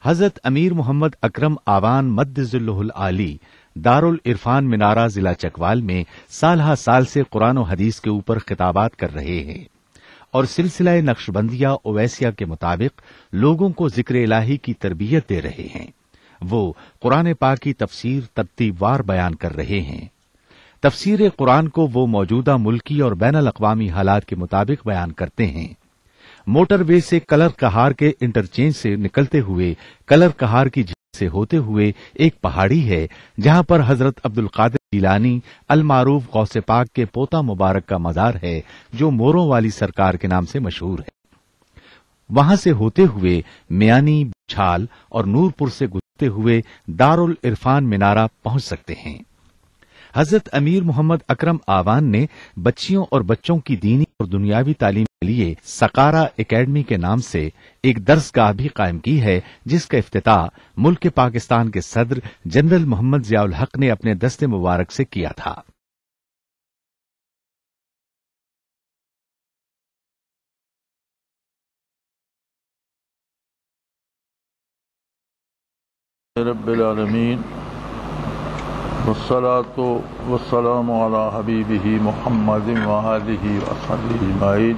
حضرت امیر محمد اکرم آوان مد ظلہ العالی دارالعرفان منارہ ضلع چکوال میں سالہ سال سے قرآن و حدیث کے اوپر خطابات کر رہے ہیں اور سلسلہ نقشبندیہ اویسیہ کے مطابق لوگوں کو ذکر الہی کی تربیت دے رہے ہیں۔ وہ قرآن پاک کی تفسیر ترتیب وار بیان کر رہے ہیں۔ تفسیر قرآن کو وہ موجودہ ملکی اور بین الاقوامی حالات کے مطابق بیان کرتے ہیں۔ موٹر وے سے کلر کہار کے انٹرچینج سے نکلتے ہوئے کلر کہار کی جھیل سے ہوتے ہوئے ایک پہاڑی ہے جہاں پر حضرت عبد القادر جیلانی المعروف غوث پاک کے پوتا مبارک کا مزار ہے جو موروں والی سرکار کے نام سے مشہور ہے۔ وہاں سے ہوتے ہوئے میانی، چھال اور نورپور سے گزرتے ہوئے دارالعرفان منارہ پہنچ سکتے ہیں۔ حضرت امیر محمد اکرم آوان نے بچیوں اور بچوں کی دینی اور دنیاوی تعلیم کے لیے سقارہ اکیڈمی کے نام سے ایک درسگاہ بھی قائم کی ہے جس کا افتتاح ملک پاکستان کے صدر جنرل محمد ضیاء الحق نے اپنے دست مبارک سے کیا تھا۔ رب العالمین والصلاة والسلام علی حبیبہ محمد وآلہ وصحبہ اجمعین۔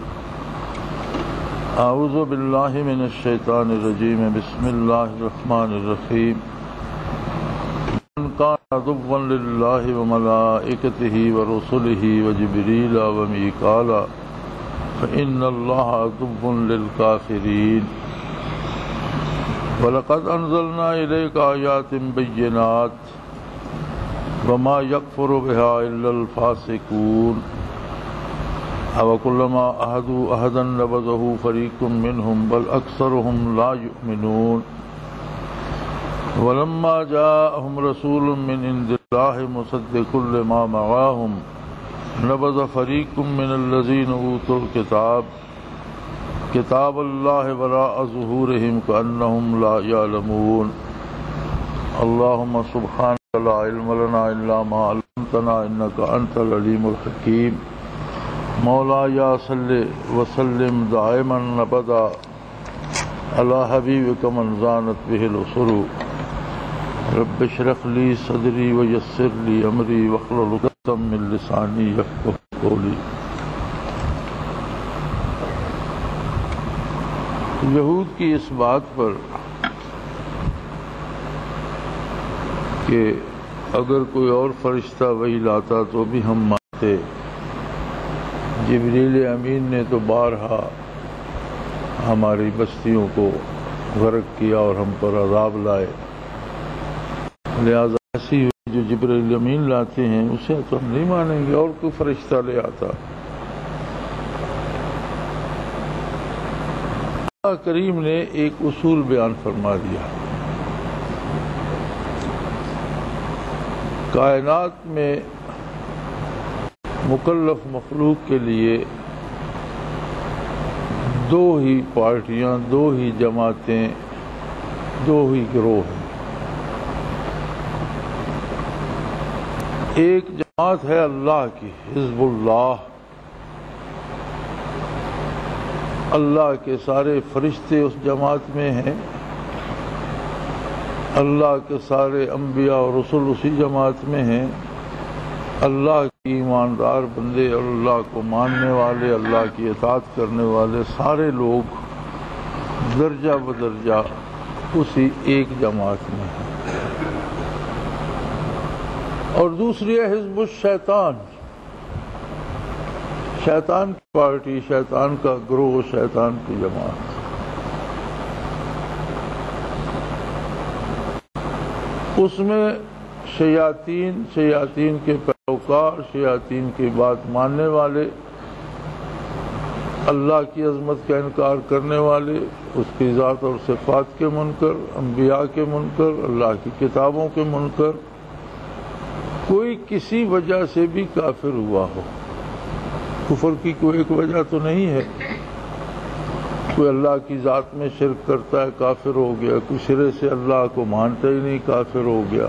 اعوذ باللہ من الشیطان الرجیم، بسم اللہ الرحمن الرحیم۔ من کان عدوا للہ وملائکتہ ورسلہ وجبریل ومیکال فإن اللہ عدو للکافرین۔ وَلَقَدْ أَنزَلْنَا إِلَيْكَ آيَاتٍ بَيِّنَاتٍ وَمَا يَكْفُرُ بِهَا إِلَّا الْفَاسِقُونَ أَوَكُلَّمَا عَاهَدُوا عَهْدًا نَبَذَهُ فَرِيقٌ مِّنْهُمْ بَلْ أَكْثَرُهُمْ لَا يُؤْمِنُونَ وَلَمَّا جَاءَهُمْ رَسُولٌ مِّنْ عِندِ اللَّهِ مُصَدِّقٌ لِّمَا مَعَاهُمْ نَبَذَ فَرِيقٌ مِّنَ الَّذِينَ أُوتُوا الْكِتَابَ کتاب اللہ وراء ظہورہم کأنہم لا یعلمون۔ اللہم سبحانک لا علم لنا الا ما علمتنا انک انت العلیم الحکیم۔ مولایا صلی وسلم دائما ابدا علی حبیبک من زانت بہ العصر۔ رب اشرح لی صدری ویسر لی امری واحلل عقدۃ من لسانی یفقہوا قولی۔ یہود کی اس بات پر کہ اگر کوئی اور فرشتہ وہی لاتا تو بھی ہم مانتے، جبریل امین نے تو بارہا ہماری بستیوں کو غرق کیا اور ہم پر عذاب لائے، لہذا ایسی جو جبریل امین لاتے ہیں اسے تو ہم نہیں مانیں گے، اور کوئی فرشتہ لے آتا۔ اللہ کریم نے ایک اصول بیان فرما دیا، کائنات میں مکلف مخلوق کے لیے دو ہی پارٹیاں، دو ہی جماعتیں، دو ہی گروہ ہیں۔ ایک جماعت ہے اللہ کی، حزب اللہ، اللہ کے سارے فرشتے اس جماعت میں ہیں، اللہ کے سارے انبیاء اور رسول اسی جماعت میں ہیں، اللہ کی ایماندار بندے اور اللہ کو ماننے والے، اللہ کی اطاعت کرنے والے سارے لوگ درجہ بدرجہ اسی ایک جماعت میں ہیں۔ اور دوسری ہے حزب الشیطان، شیطان کی پارٹی، شیطان کا گروہ، شیطان کی جماعت۔ اس میں شیاطین کے پیروکار، شیاطین کی بات ماننے والے، اللہ کی عظمت کا انکار کرنے والے، اس کی ذات اور صفات کے منکر، انبیاء کے منکر، اللہ کی کتابوں کے منکر۔ کوئی کسی وجہ سے بھی کافر ہوا ہو، کفر کی کوئی ایک وجہ تو نہیں ہے، کوئی اللہ کی ذات میں شرک کرتا ہے کافر ہو گیا، کوئی سرے سے اللہ کو مانتا ہی نہیں کافر ہو گیا،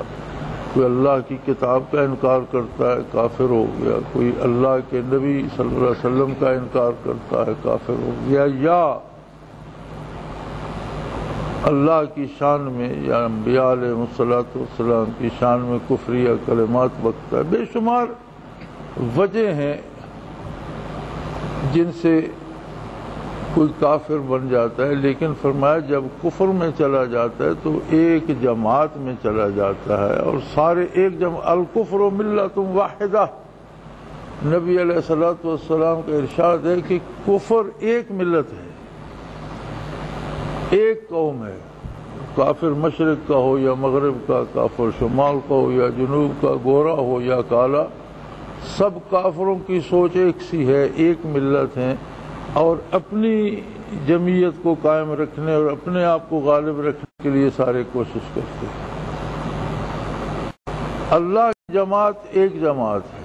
کوئی اللہ کی کتاب کا انکار کرتا ہے کافر ہو گیا، کوئی اللہ کے نبی صلی اللہ علیہ وسلم کا انکار کرتا ہے کافر ہو گیا، یا اللہ کی شان میں یا انبیاء علیہ السلام کی شان میں کفریہ کلمات بکتا ہے۔ بے شمار وجہ ہیں جن سے کوئی کافر بن جاتا ہے، لیکن فرمایا جب کفر میں چلا جاتا ہے تو ایک جماعت میں چلا جاتا ہے، اور سارے ایک الکفر ملت واحدہ، نبی علیہ السلام کا ارشاد ہے کہ کفر ایک ملت ہے، ایک قوم ہے، کافر مشرق کا ہو یا مغرب کا، کافر شمال کا ہو یا جنوب کا، گورا ہو یا کالا، سب کافروں کی سوچ ایک سی ہے، ایک ملت ہیں، اور اپنی جمعیت کو قائم رکھنے اور اپنے آپ کو غالب رکھنے کے لیے سارے کوشش کرتے ہیں۔ اللہ کی جماعت ایک جماعت ہے۔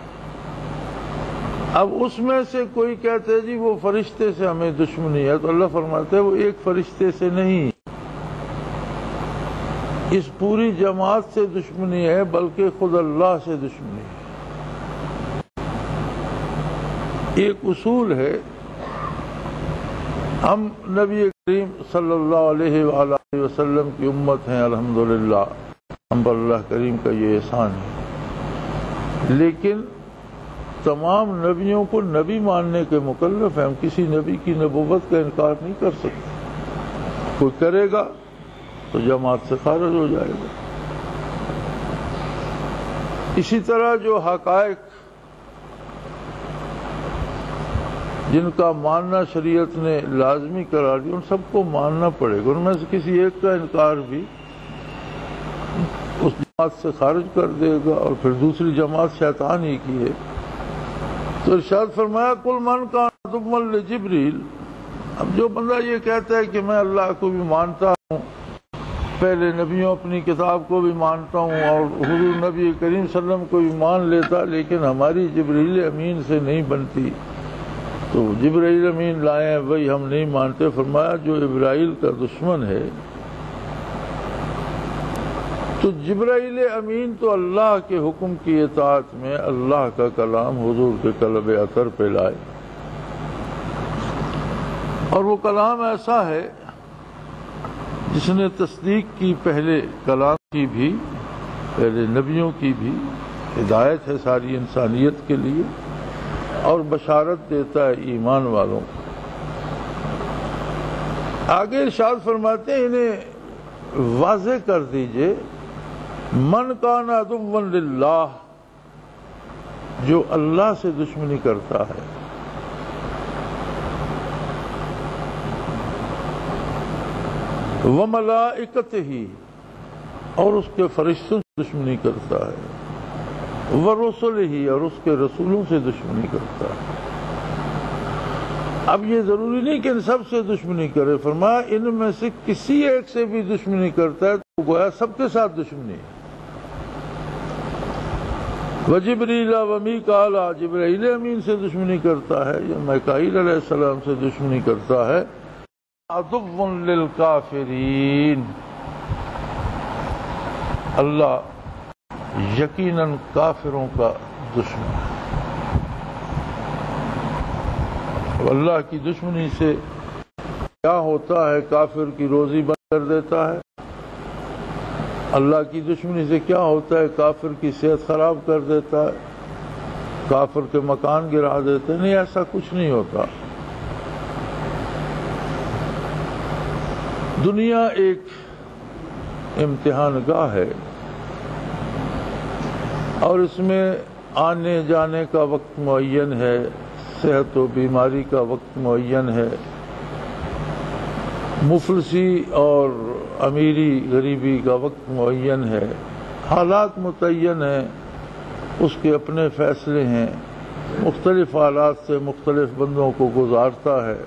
اب اس میں سے کوئی کہتے ہیں جی وہ فرشتے سے ہمیں دشمنی ہے، تو اللہ فرماتے ہیں وہ ایک فرشتے سے نہیں، اس پوری جماعت سے دشمنی ہے، بلکہ خود اللہ سے دشمنی ہے۔ ایک اصول ہے، ہم نبی کریم صلی اللہ علیہ وآلہ وسلم کی امت ہیں، الحمدللہ، ہم پر اللہ کریم کا یہ احسان ہے، لیکن تمام نبیوں کو نبی ماننے کے مکلف ہیں، ہم کسی نبی کی نبوت کا انکار نہیں کر سکتے، کوئی کرے گا تو جماعت سے خارج ہو جائے گا۔ اسی طرح جو حقائق جن کا ماننا شریعت نے لازمی قرار دیا ان سب کو ماننا پڑے گا، ان میں سے کسی ایک کا انکار بھی اس جماعت سے خارج کر دے گا، اور پھر دوسری جماعت شیطان ہی کی ہے۔ تو ارشاد فرمایا کل من کان عدوا لجبریل، اب جو بندہ یہ کہتا ہے کہ میں اللہ کو بھی مانتا ہوں، پہلے نبیوں اپنی کتاب کو بھی مانتا ہوں اور حضور نبی کریم صلی اللہ علیہ وسلم کو بھی مان لیتا، لیکن ہماری جبریل امین سے نہیں بنتی، تو جبرائیل امین لائے ہیں وہی ہم نہیں مانتے۔ فرمایا جو ابراہیل کا دشمن ہے، تو جبرائیل امین تو اللہ کے حکم کی اطاعت میں اللہ کا کلام حضور کے قلب اطہر پہ لائے، اور وہ کلام ایسا ہے جس نے تصدیق کی پہلے کلام کی بھی، پہلے نبیوں کی بھی، ہدایت ہے ساری انسانیت کے لیے، اور بشارت دیتا ہے ایمان والوں کو۔ آگے ارشاد فرماتے ہیں انہیں واضح کر دیجئے، من کان عدوا للہ، جو اللہ سے دشمنی کرتا ہے، وملائکتہ، اور اس کے فرشتوں سے دشمنی کرتا ہے، ورسلہ، اور اس کے رسولوں سے دشمنی کرتا ہے۔ اب یہ ضروری نہیں کہ ان سب سے دشمنی کرے، فرمایا ان میں سے کسی ایک سے بھی دشمنی کرتا ہے تو گویا سب کے ساتھ دشمنی ہے۔ وجبریل ومیکائیل، جبرائیل امین سے دشمنی کرتا ہے یا میکائیل علیہ السلام سے دشمنی کرتا ہے، عدو للکافرین، اللہ یقیناً کافروں کا دشمن ہے۔ اللہ کی دشمنی سے کیا ہوتا ہے؟ کافر کی روزی بند کر دیتا ہے۔ اللہ کی دشمنی سے کیا ہوتا ہے؟ کافر کی صحت خراب کر دیتا ہے، کافر کے مکان گرا دیتا ہے۔ نہیں، ایسا کچھ نہیں ہوتا۔ دنیا ایک امتحان گاہ ہے، اور اس میں آنے جانے کا وقت معین ہے، صحت و بیماری کا وقت معین ہے، مفلسی اور امیری غریبی کا وقت معین ہے، حالات متعین ہیں، اس کے اپنے فیصلے ہیں، مختلف حالات سے مختلف بندوں کو گزارتا ہے۔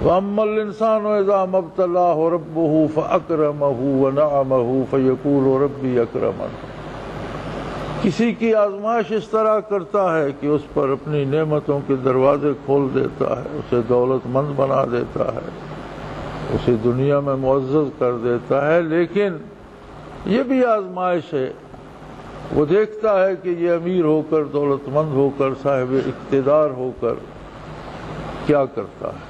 وَأَمَّا الْإِنسَانُ إِذَا مَا ابْتَلَاهُ رَبُّهُ فَأَكْرَمَهُ وَنَعَمَهُ فَيَقُولُ رَبِّي أَكْرَمَنِ، کسی کی آزمائش اس طرح کرتا ہے کہ اس پر اپنی نعمتوں کے دروازے کھول دیتا ہے، اسے دولت مند بنا دیتا ہے، اسے دنیا میں معزز کر دیتا ہے، لیکن یہ بھی آزمائش ہے، وہ دیکھتا ہے کہ یہ امیر ہو کر، دولت مند ہو کر، صاحب اقتدار ہو کر کیا کرتا ہے۔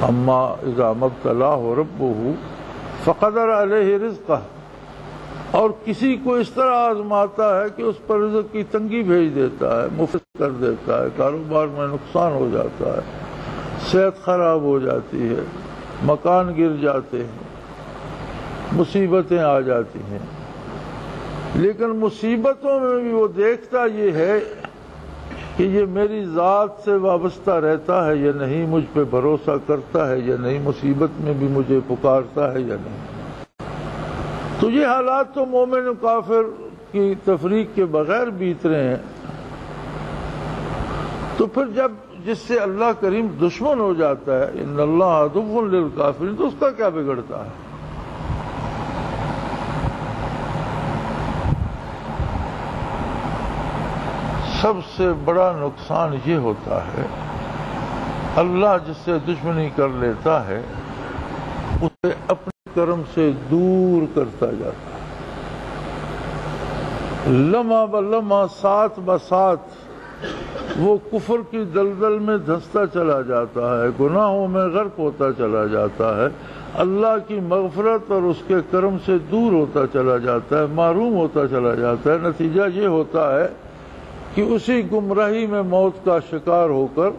اما اذا مبتلاہ ربہ فقدر علیہ رزقہ، اور کسی کو اس طرح آزماتا ہے کہ اس پر رزق کی تنگی بھیج دیتا ہے، مفلس کر دیتا ہے، کاروبار میں نقصان ہو جاتا ہے، صحت خراب ہو جاتی ہے، مکان گر جاتے ہیں، مصیبتیں آ جاتی ہیں، لیکن مصیبتوں میں بھی وہ دیکھتا یہ ہے کہ یہ میری ذات سے وابستہ رہتا ہے یا نہیں، مجھ پہ بھروسہ کرتا ہے یا نہیں، مصیبت میں بھی مجھے پکارتا ہے یا نہیں۔ تو یہ حالات تو مومن و کافر کی تفریق کے بغیر بیت رہے ہیں۔ تو پھر جب جس سے اللہ کریم دشمن ہو جاتا ہے، ان اللہ عدو للکافرین، تو اس کا کیا بگڑتا ہے؟ سب سے بڑا نقصان یہ ہوتا ہے، اللہ جس سے دشمنی کر لیتا ہے اسے اپنے کرم سے دور کرتا جاتا ہے، لمحہ بلمحہ، ساتھ بساتھ وہ کفر کی دلدل میں دھنستا چلا جاتا ہے، گناہوں میں غرق ہوتا چلا جاتا ہے، اللہ کی مغفرت اور اس کے کرم سے دور ہوتا چلا جاتا ہے، محروم ہوتا چلا جاتا ہے۔ نتیجہ یہ ہوتا ہے کہ اسی گمراہی میں موت کا شکار ہو کر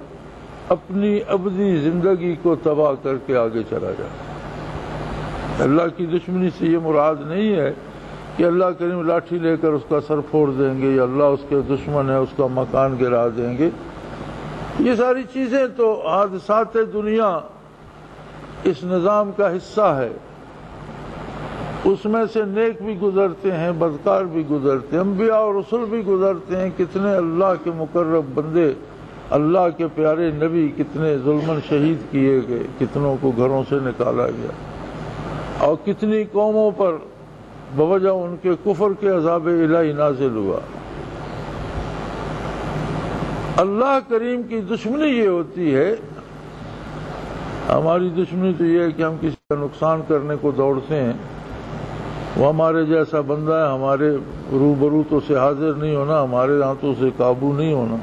اپنی ابدی زندگی کو تباہ کر کے آگے چلا جاتا ہے۔ اللہ کی دشمنی سے یہ مراد نہیں ہے کہ اللہ کریم لاٹھی لے کر اس کا سر پھوڑ دیں گے، یا اللہ اس کے دشمن ہے اس کا مکان گرا دیں گے۔ یہ ساری چیزیں تو حادثات دنیا اس نظام کا حصہ ہے، اس میں سے نیک بھی گزرتے ہیں، بدکار بھی گزرتے ہیں، انبیاء اور رسول بھی گزرتے ہیں، کتنے اللہ کے مقرب بندے، اللہ کے پیارے نبی کتنے ظلماً شہید کیے گئے، کتنوں کو گھروں سے نکالا گیا، اور کتنی قوموں پر بوجہ ان کے کفر کے عذاب الہی نازل ہوا۔ اللہ کریم کی دشمنی یہ ہوتی ہے، ہماری دشمنی تو یہ ہے کہ ہم کسی کا نقصان کرنے کو دوڑتے ہیں، وہ ہمارے جیسا بندہ ہے، ہمارے روبرو تو سے حاضر نہیں ہونا، ہمارے ہاتھوں سے قابو نہیں ہونا،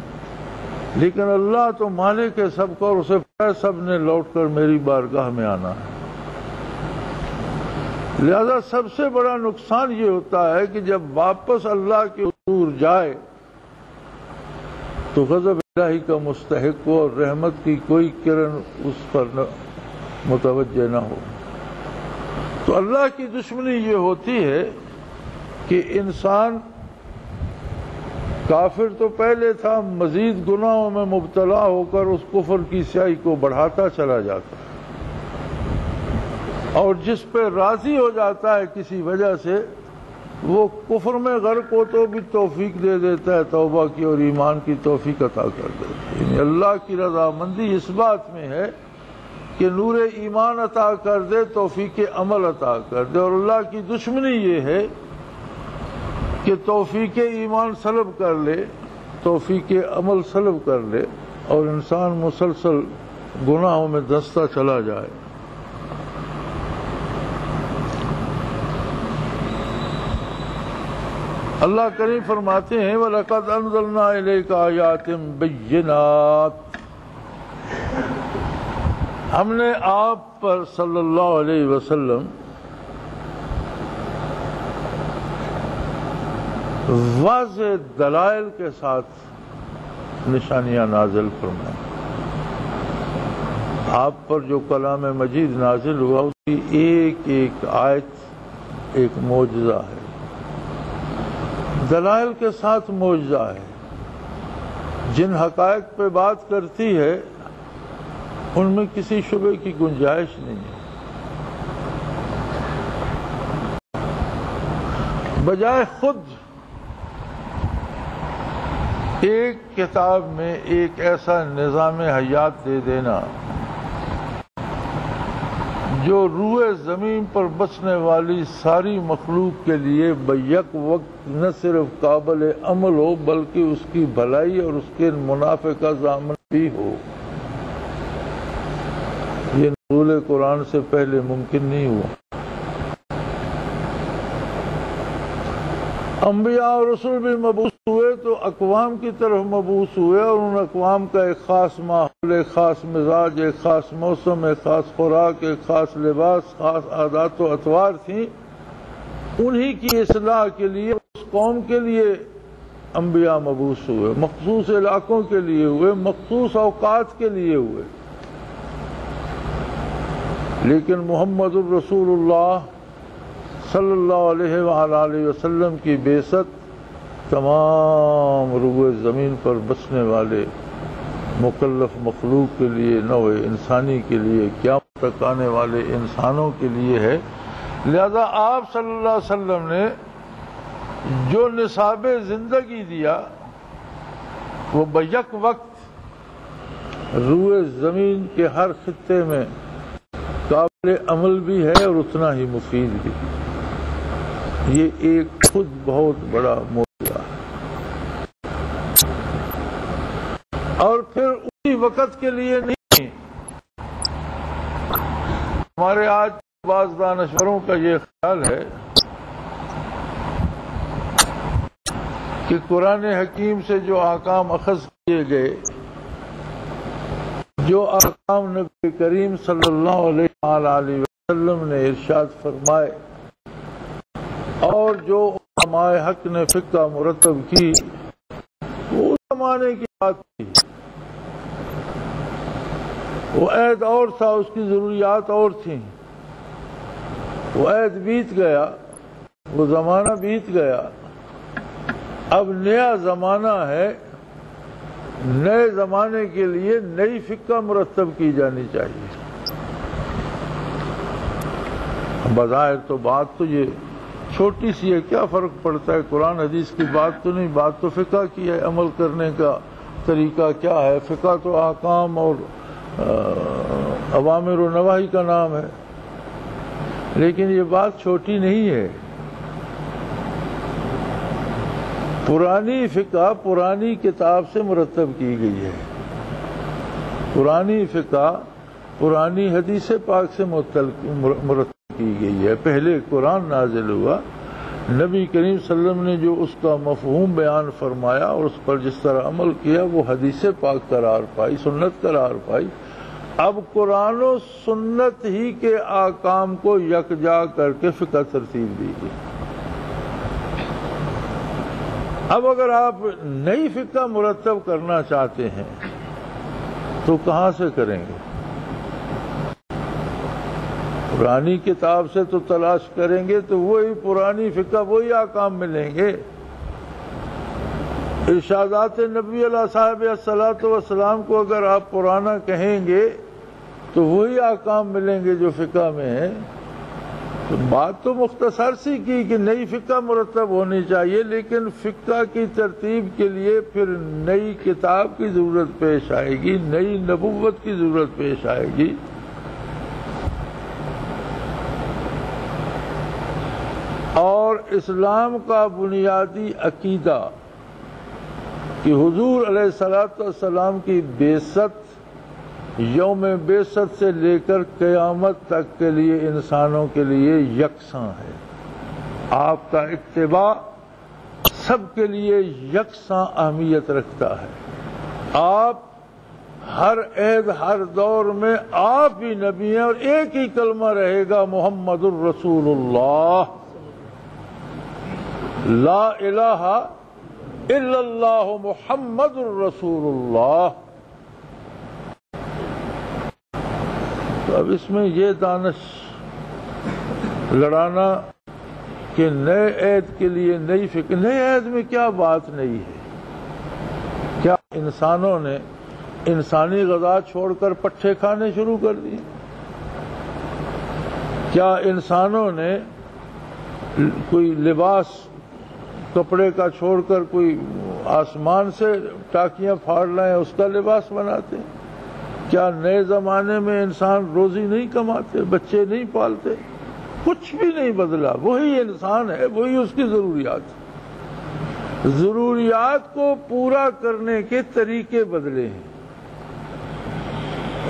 لیکن اللہ تو مالک ہے سب کا، اور اسے سب نے لوٹ کر میری بارگاہ میں آنا ہے۔ لہذا سب سے بڑا نقصان یہ ہوتا ہے کہ جب واپس اللہ کے حضور جائے تو غضب الہی کا مستحق ہو اور رحمت کی کوئی کرن اس پر متوجہ نہ ہو۔ تو اللہ کی دشمنی یہ ہوتی ہے کہ انسان کافر تو پہلے تھا، مزید گناہوں میں مبتلا ہو کر اس کفر کی سیاہی کو بڑھاتا چلا جاتا ہے، اور جس پہ راضی ہو جاتا ہے کسی وجہ سے وہ کفر میں غرق ہو تو بھی توفیق دے دیتا ہے توبہ کی اور ایمان کی توفیق عطا کر دیتا ہے۔ یعنی اللہ کی رضامندی اس بات میں ہے کہ نور ایمان عطا کر دے، توفیق عمل عطا کر دے، اور اللہ کی دشمنی یہ ہے کہ توفیق ایمان سلب کر لے، توفیق عمل سلب کر لے، اور انسان مسلسل گناہوں میں دھنستا چلا جائے۔ اللہ کریم فرماتے ہیں وَلَقَدْ أَنزَلْنَا إِلَيْكَ آيَاتٍ بَيِّنَاتٍ، ہم نے آپ پر صلی اللہ علیہ وسلم واضح دلائل کے ساتھ نشانیاں نازل فرمائیں۔ آپ پر جو کلام مجید نازل ہوا اس کی ایک ایک آیت ایک معجزہ ہے، دلائل کے ساتھ معجزہ ہے۔ جن حقائق پہ بات کرتی ہے ان میں کسی شبے کی گنجائش نہیں ہے، بجائے خود ایک کتاب میں ایک ایسا نظام حیات دے دینا جو روئے زمین پر بسنے والی ساری مخلوق کے لیے بیک وقت نہ صرف قابل عمل ہو بلکہ اس کی بھلائی اور اس کے منافع کا ضامن بھی ہو، یہ نزول قرآن سے پہلے ممکن نہیں ہوا۔ انبیاء اور رسول بھی مبعوث ہوئے تو اقوام کی طرف مبعوث ہوئے، اور ان اقوام کا ایک خاص ماحول، ایک خاص مزاج، ایک خاص موسم، ایک خاص خوراک، ایک خاص لباس، خاص عادات و اطوار تھیں۔ انہی کی اصلاح کے لیے اس قوم کے لیے انبیاء مبعوث ہوئے، مخصوص علاقوں کے لیے ہوئے، مخصوص اوقات کے لیے ہوئے۔ لیکن محمد الرسول اللہ صلی اللہ علیہ وآلہ وسلم کی بعثت تمام روئے زمین پر بسنے والے مکلف مخلوق کے لیے، نوع انسانی کے لیے، قیامت تک آنے والے انسانوں کے لیے ہے۔ لہذا آپ صلی اللہ علیہ وسلم نے جو نصاب زندگی دیا وہ بیک وقت روئے زمین کے ہر خطے میں قابل عمل بھی ہے اور اتنا ہی مفید بھی۔ یہ ایک خود بہت بڑا معجزہ ہے، اور پھر اسی وقت کے لیے نہیں۔ ہمارے آج بعض دانشوروں کا یہ خیال ہے کہ قرآن حکیم سے جو احکام اخذ کیے گئے، جو احکام نبی کریم صلی اللہ علیہ وسلم نے ارشاد فرمائے، اور جو علماء حق نے فقہ مرتب کی، وہ زمانے کی بات تھی، وہ عہد اور تھا، اس کی ضروریات اور تھیں۔ وہ عہد بیت گیا، وہ زمانہ بیت گیا، اب نیا زمانہ ہے۔ نئے زمانے کے لیے نئی فقہ مرتب کی جانی چاہیے۔ بظاہر تو بات تو یہ چھوٹی سی ہے، کیا فرق پڑتا ہے، قرآن حدیث کی بات تو نہیں، بات تو فقہ کی ہے، عمل کرنے کا طریقہ کیا ہے۔ فقہ تو احکام اور اوامر و نواہی کا نام ہے، لیکن یہ بات چھوٹی نہیں ہے۔ پرانی فقہ پرانی کتاب سے مرتب کی گئی ہے، پرانی فقہ پرانی حدیث پاک سے مرتب کی گئی ہے۔ پہلے قرآن نازل ہوا، نبی کریم صلی اللہ علیہ وسلم نے جو اس کا مفہوم بیان فرمایا اور اس پر جس طرح عمل کیا، وہ حدیث پاک قرار پائی، سنت قرار پائی۔ اب قرآن و سنت ہی کے احکام کو یکجا کر کے فقہ ترتیب دی گئی۔ اب اگر آپ نئی فقہ مرتب کرنا چاہتے ہیں تو کہاں سے کریں گے؟ پرانی کتاب سے تو تلاش کریں گے تو وہی پرانی فقہ، وہی احکام ملیں گے۔ ارشادات نبی علیہ صاحب الصلاۃ والسلام کو اگر آپ پرانا کہیں گے تو وہی احکام ملیں گے جو فقہ میں ہیں۔ تو بات تو مختصر سی کی کہ نئی فقہ مرتب ہونی چاہیے، لیکن فقہ کی ترتیب کے لیے پھر نئی کتاب کی ضرورت پیش آئے گی، نئی نبوت کی ضرورت پیش آئے گی۔ اور اسلام کا بنیادی عقیدہ کہ حضور علیہ الصلوۃ والسلام کی بعثت یوم بعثت سے لے کر قیامت تک کے لیے انسانوں کے لیے یکساں ہے۔ آپ کا اتباع سب کے لیے یکساں اہمیت رکھتا ہے۔ آپ ہر عہد ہر دور میں آپ ہی نبی ہیں، اور ایک ہی کلمہ رہے گا، محمد الرسول اللہ، لا الہ الا اللہ محمد الرسول اللہ۔ تو اب اس میں یہ دانش لڑانا کہ نئے عہد کے لیے نئی فکر، نئے عہد میں کیا بات نئی ہے؟ کیا انسانوں نے انسانی غذا چھوڑ کر پٹھے کھانے شروع کر دیے؟ کیا انسانوں نے کوئی لباس کپڑے کا چھوڑ کر کوئی آسمان سے ٹاکیاں پھاڑ لائیں اس کا لباس بناتے؟ کیا نئے زمانے میں انسان روزی نہیں کماتے، بچے نہیں پالتے؟ کچھ بھی نہیں بدلا، وہی انسان ہے، وہی اس کی ضروریات، ضروریات کو پورا کرنے کے طریقے بدلے ہیں۔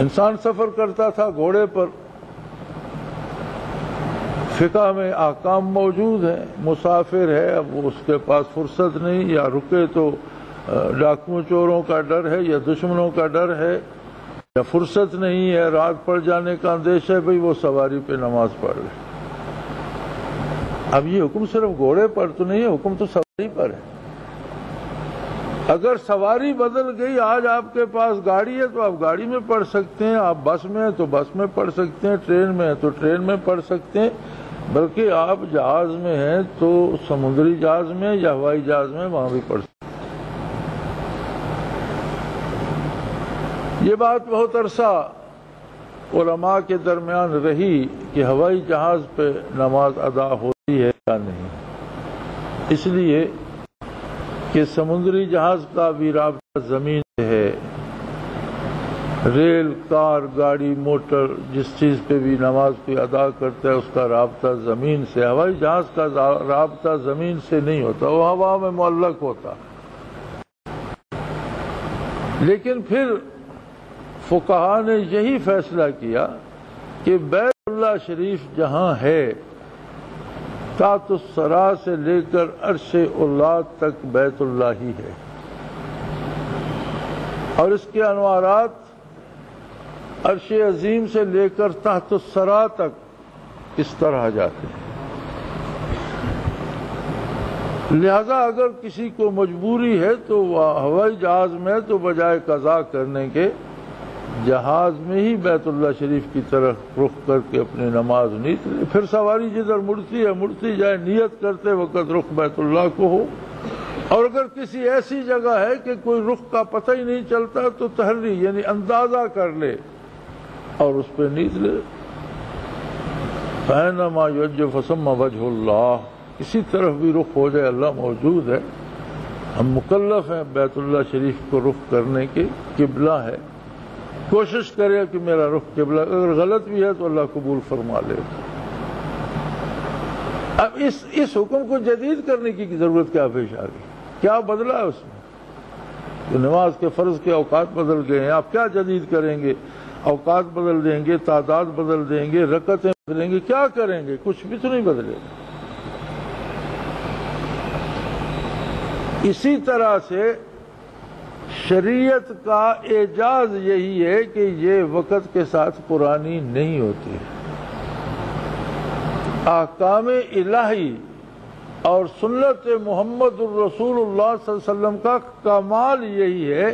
انسان سفر کرتا تھا گھوڑے پر، فقہ میں احکام موجود ہیں. مسافر ہے، اب اس کے پاس فرصت نہیں، یا رکے تو ڈاکوؤں چوروں کا ڈر ہے یا دشمنوں کا ڈر ہے یا فرصت نہیں ہے، رات پڑ جانے کا اندیشہ ہے، بھئی وہ سواری پہ نماز پڑھ لے. اب یہ حکم صرف گھوڑے پر تو نہیں ہے، حکم تو سواری پر ہے. اگر سواری بدل گئی، آج آپ کے پاس گاڑی ہے تو آپ گاڑی میں پڑھ سکتے ہیں، آپ بس میں ہیں تو بس میں پڑھ سکتے ہیں، ٹرین میں ہیں تو ٹرین میں پڑھ سکتے ہیں، بلکہ آپ جہاز میں ہیں تو سمندری جہاز میں یا ہوائی جہاز میں وہاں بھی پڑھ سکتے ہیں. یہ بات بہت عرصہ علماء کے درمیان رہی کہ ہوائی جہاز پہ نماز ادا ہوتی ہے یا نہیں، اس لیے کہ سمندری جہاز کا بھی رابطہ زمین سے ہے. ریل، کار، گاڑی، موٹر، جس چیز پہ بھی نماز کوئی ادا کرتا ہے اس کا رابطہ زمین سے. ہوائی جہاز کا رابطہ زمین سے نہیں ہوتا، وہ ہوا میں معلق ہوتا. لیکن پھر فقہاء نے یہی فیصلہ کیا کہ بیت اللہ شریف جہاں ہے، تحت الثری سے لے کر عرش اللہ تک بیت اللہ ہی ہے، اور اس کے انوارات عرش عظیم سے لے کر تحت الثری تک اس طرح جاتے ہیں. لہذا اگر کسی کو مجبوری ہے تو وہ ہوائی جہاز میں تو بجائے قضا کرنے کے جہاز میں ہی بیت اللہ شریف کی طرف رخ کر کے اپنی نماز نیت لے. پھر سواری جدھر مڑتی ہے مڑتی جائے، نیت کرتے وقت رخ بیت اللہ کو ہو. اور اگر کسی ایسی جگہ ہے کہ کوئی رخ کا پتہ ہی نہیں چلتا تو تحری یعنی اندازہ کر لے اور اس پہ نیت لے. فَإِنَّمَا يُوَجِّهُ فَثَمَّ وَجْهُ اللَّهِ، کسی طرف بھی رخ ہو جائے اللہ موجود ہے. ہم مکلف ہیں بیت اللہ شریف کو رخ کرنے کے. قبلہ ہے، کوشش کرے کہ میرا رخ قبلہ، اگر غلط بھی ہے تو اللہ قبول فرما لے. اب اس حکم کو جدید کرنے کی ضرورت کیا پیش آ گئی؟ کیا بدلا ہے اس میں؟ تو نماز کے فرض کے اوقات بدل گئے ہیں، آپ کیا جدید کریں گے؟ اوقات بدل دیں گے، تعداد بدل دیں گے، رکعتیں بدلیں گے، کیا کریں گے؟ کچھ بھی تو نہیں بدلے. اسی طرح سے شریعت کا اعجاز یہی ہے کہ یہ وقت کے ساتھ پرانی نہیں ہوتی. احکام الہی اور سنت محمد الرسول اللہ صلی اللہ علیہ وسلم کا کمال یہی ہے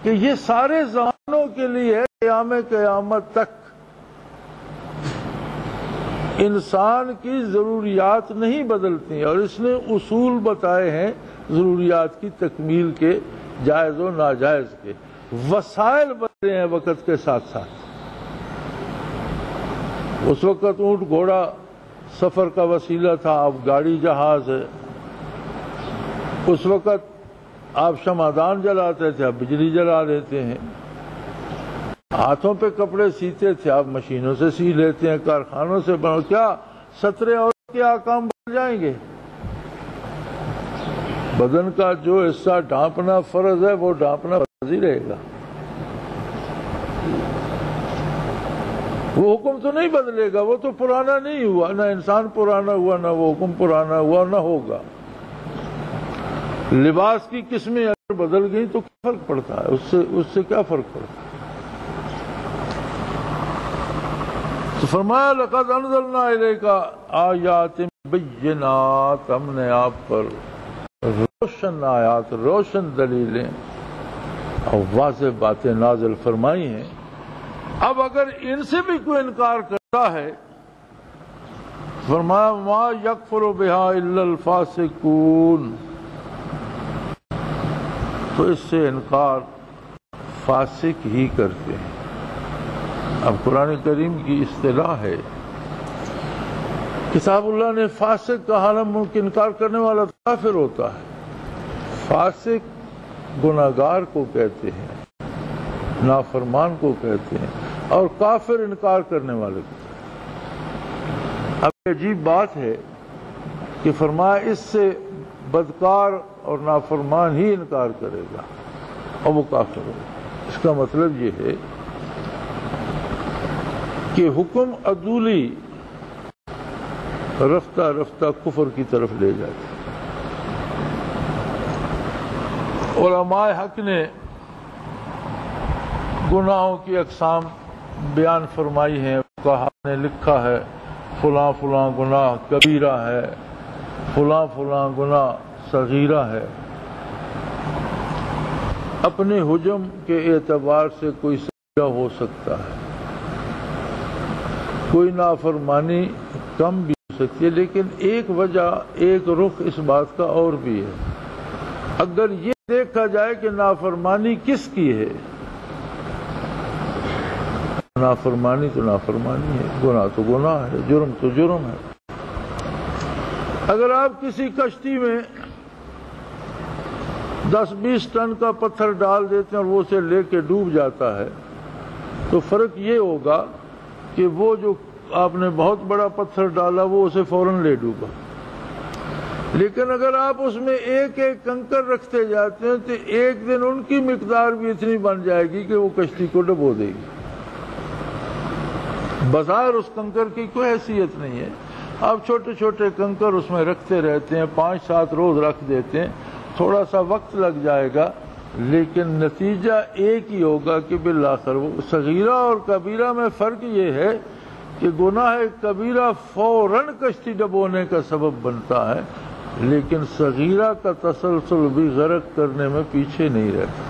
کہ یہ سارے زمانوں کے لیے قیام قیامت تک. انسان کی ضروریات نہیں بدلتی، اور اس نے اصول بتائے ہیں ضروریات کی تکمیل کے، جائز و ناجائز کے. وسائل بدلے ہیں وقت کے ساتھ ساتھ. اس وقت اونٹ گھوڑا سفر کا وسیلہ تھا، اب گاڑی جہاز ہے. اس وقت آپ شمعدان جلاتے تھے، اب بجلی جلا لیتے ہیں. ہاتھوں پہ کپڑے سیتے تھے، اب مشینوں سے سی لیتے ہیں، کارخانوں سے بنو. کیا 17 اور کیا کام بدل جائیں گے؟ بدن کا جو حصہ ڈھانپنا فرض ہے وہ ڈھانپنا فرض ہی رہے گا. وہ حکم تو نہیں بدلے گا، وہ تو پرانا نہیں ہوا، نہ انسان پرانا ہوا، نہ وہ حکم پرانا ہوا، نہ ہوگا. لباس کی قسمیں اگر بدل گئی تو کیا فرق پڑتا ہے؟ اس سے کیا فرق پڑتا ہے؟ تو فرمایا لقد انزلنا الیک آیات بینات، ہم نے آپ پر روشن آیات، روشن دلیلیں اور واضح باتیں نازل فرمائی ہیں. اب اگر ان سے بھی کوئی انکار کرتا ہے، فرمایا ما یکفر بہا الا الفاسقون، تو اس سے انکار فاسق ہی کرتے ہیں. اب قرآن کریم کی اصطلاح ہے، کتاب اللہ نے فاسق کا حالم ممکن انکار کرنے والا کافر ہوتا ہے. فاسق گناہگار کو کہتے ہیں، نافرمان کو کہتے ہیں، اور کافر انکار کرنے والے کو کہتے ہیں. اب عجیب بات ہے کہ فرمایا اس سے بدکار اور نافرمان ہی انکار کرے گا اور وہ کافر ہوگا. اس کا مطلب یہ ہے کہ حکم عدولی رفتہ رفتہ کفر کی طرف لے جاتی. علماء حق نے گناہوں کی اقسام بیان فرمائی ہیں. کہا نے لکھا ہے فلاں فلاں گناہ کبیرہ ہے، فلاں فلاں گناہ صغیرہ ہے. اپنے حجم کے اعتبار سے کوئی صغیرہ ہو سکتا ہے، کوئی نافرمانی کم بھی ہو سکتی ہے، لیکن ایک وجہ ایک رخ اس بات کا اور بھی ہے. اگر یہ دیکھا جائے کہ نافرمانی کس کی ہے، نافرمانی تو نافرمانی ہے، گناہ تو گناہ ہے، جرم تو جرم ہے. اگر آپ کسی کشتی میں 10-20 ٹن کا پتھر ڈال دیتے ہیں اور وہ اسے لے کے ڈوب جاتا ہے تو فرق یہ ہوگا کہ وہ جو آپ نے بہت بڑا پتھر ڈالا وہ اسے فوراً لے ڈوبا. لیکن اگر آپ اس میں ایک ایک کنکر رکھتے جاتے ہیں تو ایک دن ان کی مقدار بھی اتنی بن جائے گی کہ وہ کشتی کو ڈبو دے گی. بظاہر اس کنکر کی کوئی حیثیت نہیں ہے، آپ چھوٹے چھوٹے کنکر اس میں رکھتے رہتے ہیں، 5-7 روز رکھ دیتے ہیں، تھوڑا سا وقت لگ جائے گا لیکن نتیجہ ایک ہی ہوگا کہ بالآخر وہ صغیرہ اور کبیرہ میں فرق یہ ہے کہ گناہ کبیرہ فوراً کشتی ڈبونے کا سبب بنتا ہے، لیکن صغیرہ کا تسلسل بھی غرق کرنے میں پیچھے نہیں رہتا.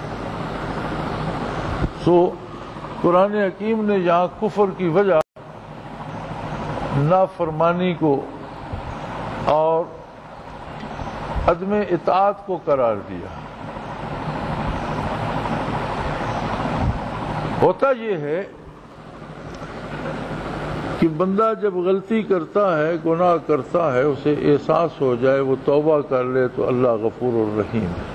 قرآن حکیم نے یہاں کفر کی وجہ نافرمانی کو اور عدم اطاعت کو قرار دیا. ہوتا یہ ہے کہ بندہ جب غلطی کرتا ہے، گناہ کرتا ہے، اسے احساس ہو جائے، وہ توبہ کر لے تو اللہ غفور الرحیم ہے.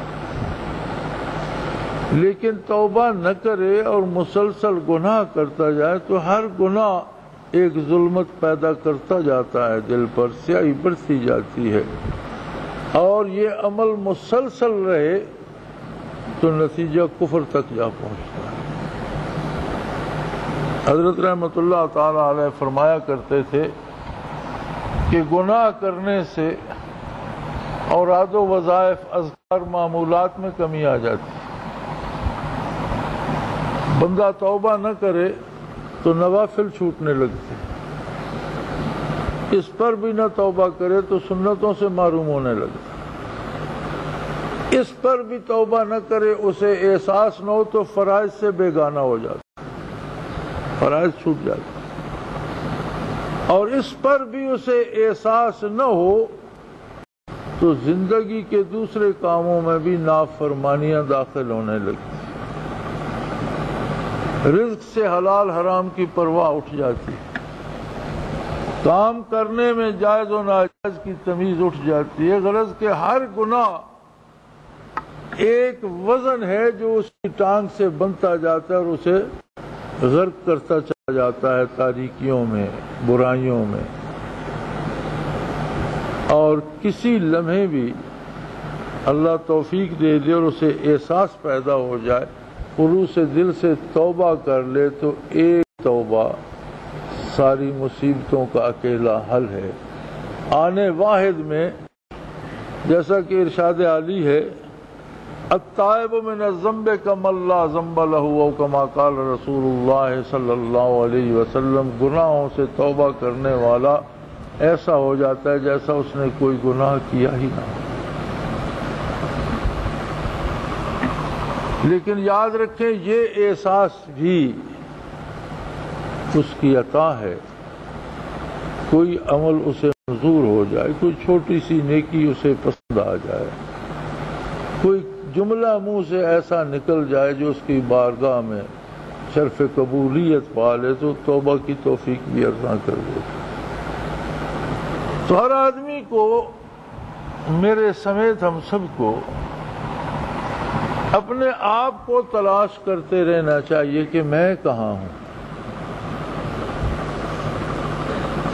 لیکن توبہ نہ کرے اور مسلسل گناہ کرتا جائے تو ہر گناہ ایک ظلمت پیدا کرتا جاتا ہے، دل پر سیاہی بڑھتی جاتی ہے، اور یہ عمل مسلسل رہے تو نتیجہ کفر تک جا پہنچتا ہے. حضرت رحمت اللہ تعالی علیہ فرمایا کرتے تھے کہ گناہ کرنے سے اوراد و وظائف، اذکار، معمولات میں کمی آ جاتی. بندہ توبہ نہ کرے تو نوافل چھوٹنے لگتے، اس پر بھی نہ توبہ کرے تو سنتوں سے محروم ہونے لگتا، اس پر بھی توبہ نہ کرے، اسے احساس نہ ہو تو فرائض سے بیگانہ ہو جاتا، فرائض چھوٹ جاتا، اور اس پر بھی اسے احساس نہ ہو تو زندگی کے دوسرے کاموں میں بھی نافرمانیاں داخل ہونے لگتی، رزق سے حلال حرام کی پرواہ اٹھ جاتی، کام کرنے میں جائز و ناجائز کی تمیز اٹھ جاتی ہے. غرض کہ ہر گناہ ایک وزن ہے جو اس کی ٹانگ سے بنتا جاتا ہے اور اسے غرق کرتا چلا جاتا ہے تاریکیوں میں، برائیوں میں. اور کسی لمحے بھی اللہ توفیق دے دے اور اسے احساس پیدا ہو جائے، خلوص دل سے توبہ کر لے تو ایک توبہ ساری مصیبتوں کا اکیلا حل ہے. آنے واحد میں جیسا کہ ارشاد عالی ہے، التائب من الذنب کمن لا ذنب له، او کما قال رسول اللہ صلی اللہ علیہ وسلم، گناہوں سے توبہ کرنے والا ایسا ہو جاتا ہے جیسا اس نے کوئی گناہ کیا ہی نہ. لیکن یاد رکھیں یہ احساس بھی اس کی عطا ہے. کوئی عمل اسے منظور ہو جائے، کوئی چھوٹی سی نیکی اسے پسند آ جائے، کوئی جملہ منہ سے ایسا نکل جائے جو اس کی بارگاہ میں شرف قبولیت پا لے تو توبہ کی توفیق بھی عطا کر دے. تو ہر آدمی کو، میرے سمیت ہم سب کو، اپنے آپ کو تلاش کرتے رہنا چاہیے کہ میں کہاں ہوں.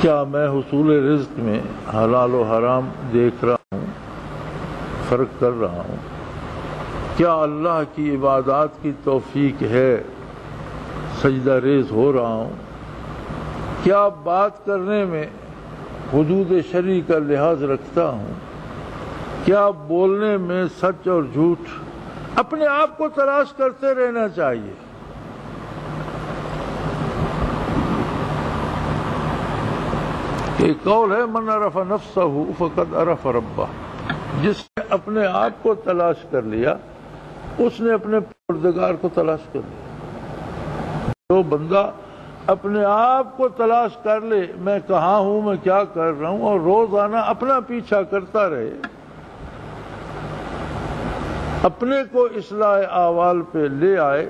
کیا میں حصول رزق میں حلال و حرام دیکھ رہا ہوں، فرق کر رہا ہوں؟ کیا اللہ کی عبادات کی توفیق ہے، سجدہ ریز ہو رہا ہوں؟ کیا بات کرنے میں حدود شرعی کا لحاظ رکھتا ہوں، کیا بولنے میں سچ اور جھوٹ اپنے آپ کو تلاش کرتے رہنا چاہیے۔ ایک قول ہے من عرف نفسہ فقد عرف ربہ، جس نے اپنے آپ کو تلاش کر لیا اس نے اپنے پروردگار کو تلاش کر لیا۔ جو بندہ اپنے آپ کو تلاش کر لے، میں کہاں ہوں، میں کیا کر رہا ہوں، اور روزانہ اپنا پیچھا کرتا رہے، اپنے کو اصلاح احوال پہ لے آئے،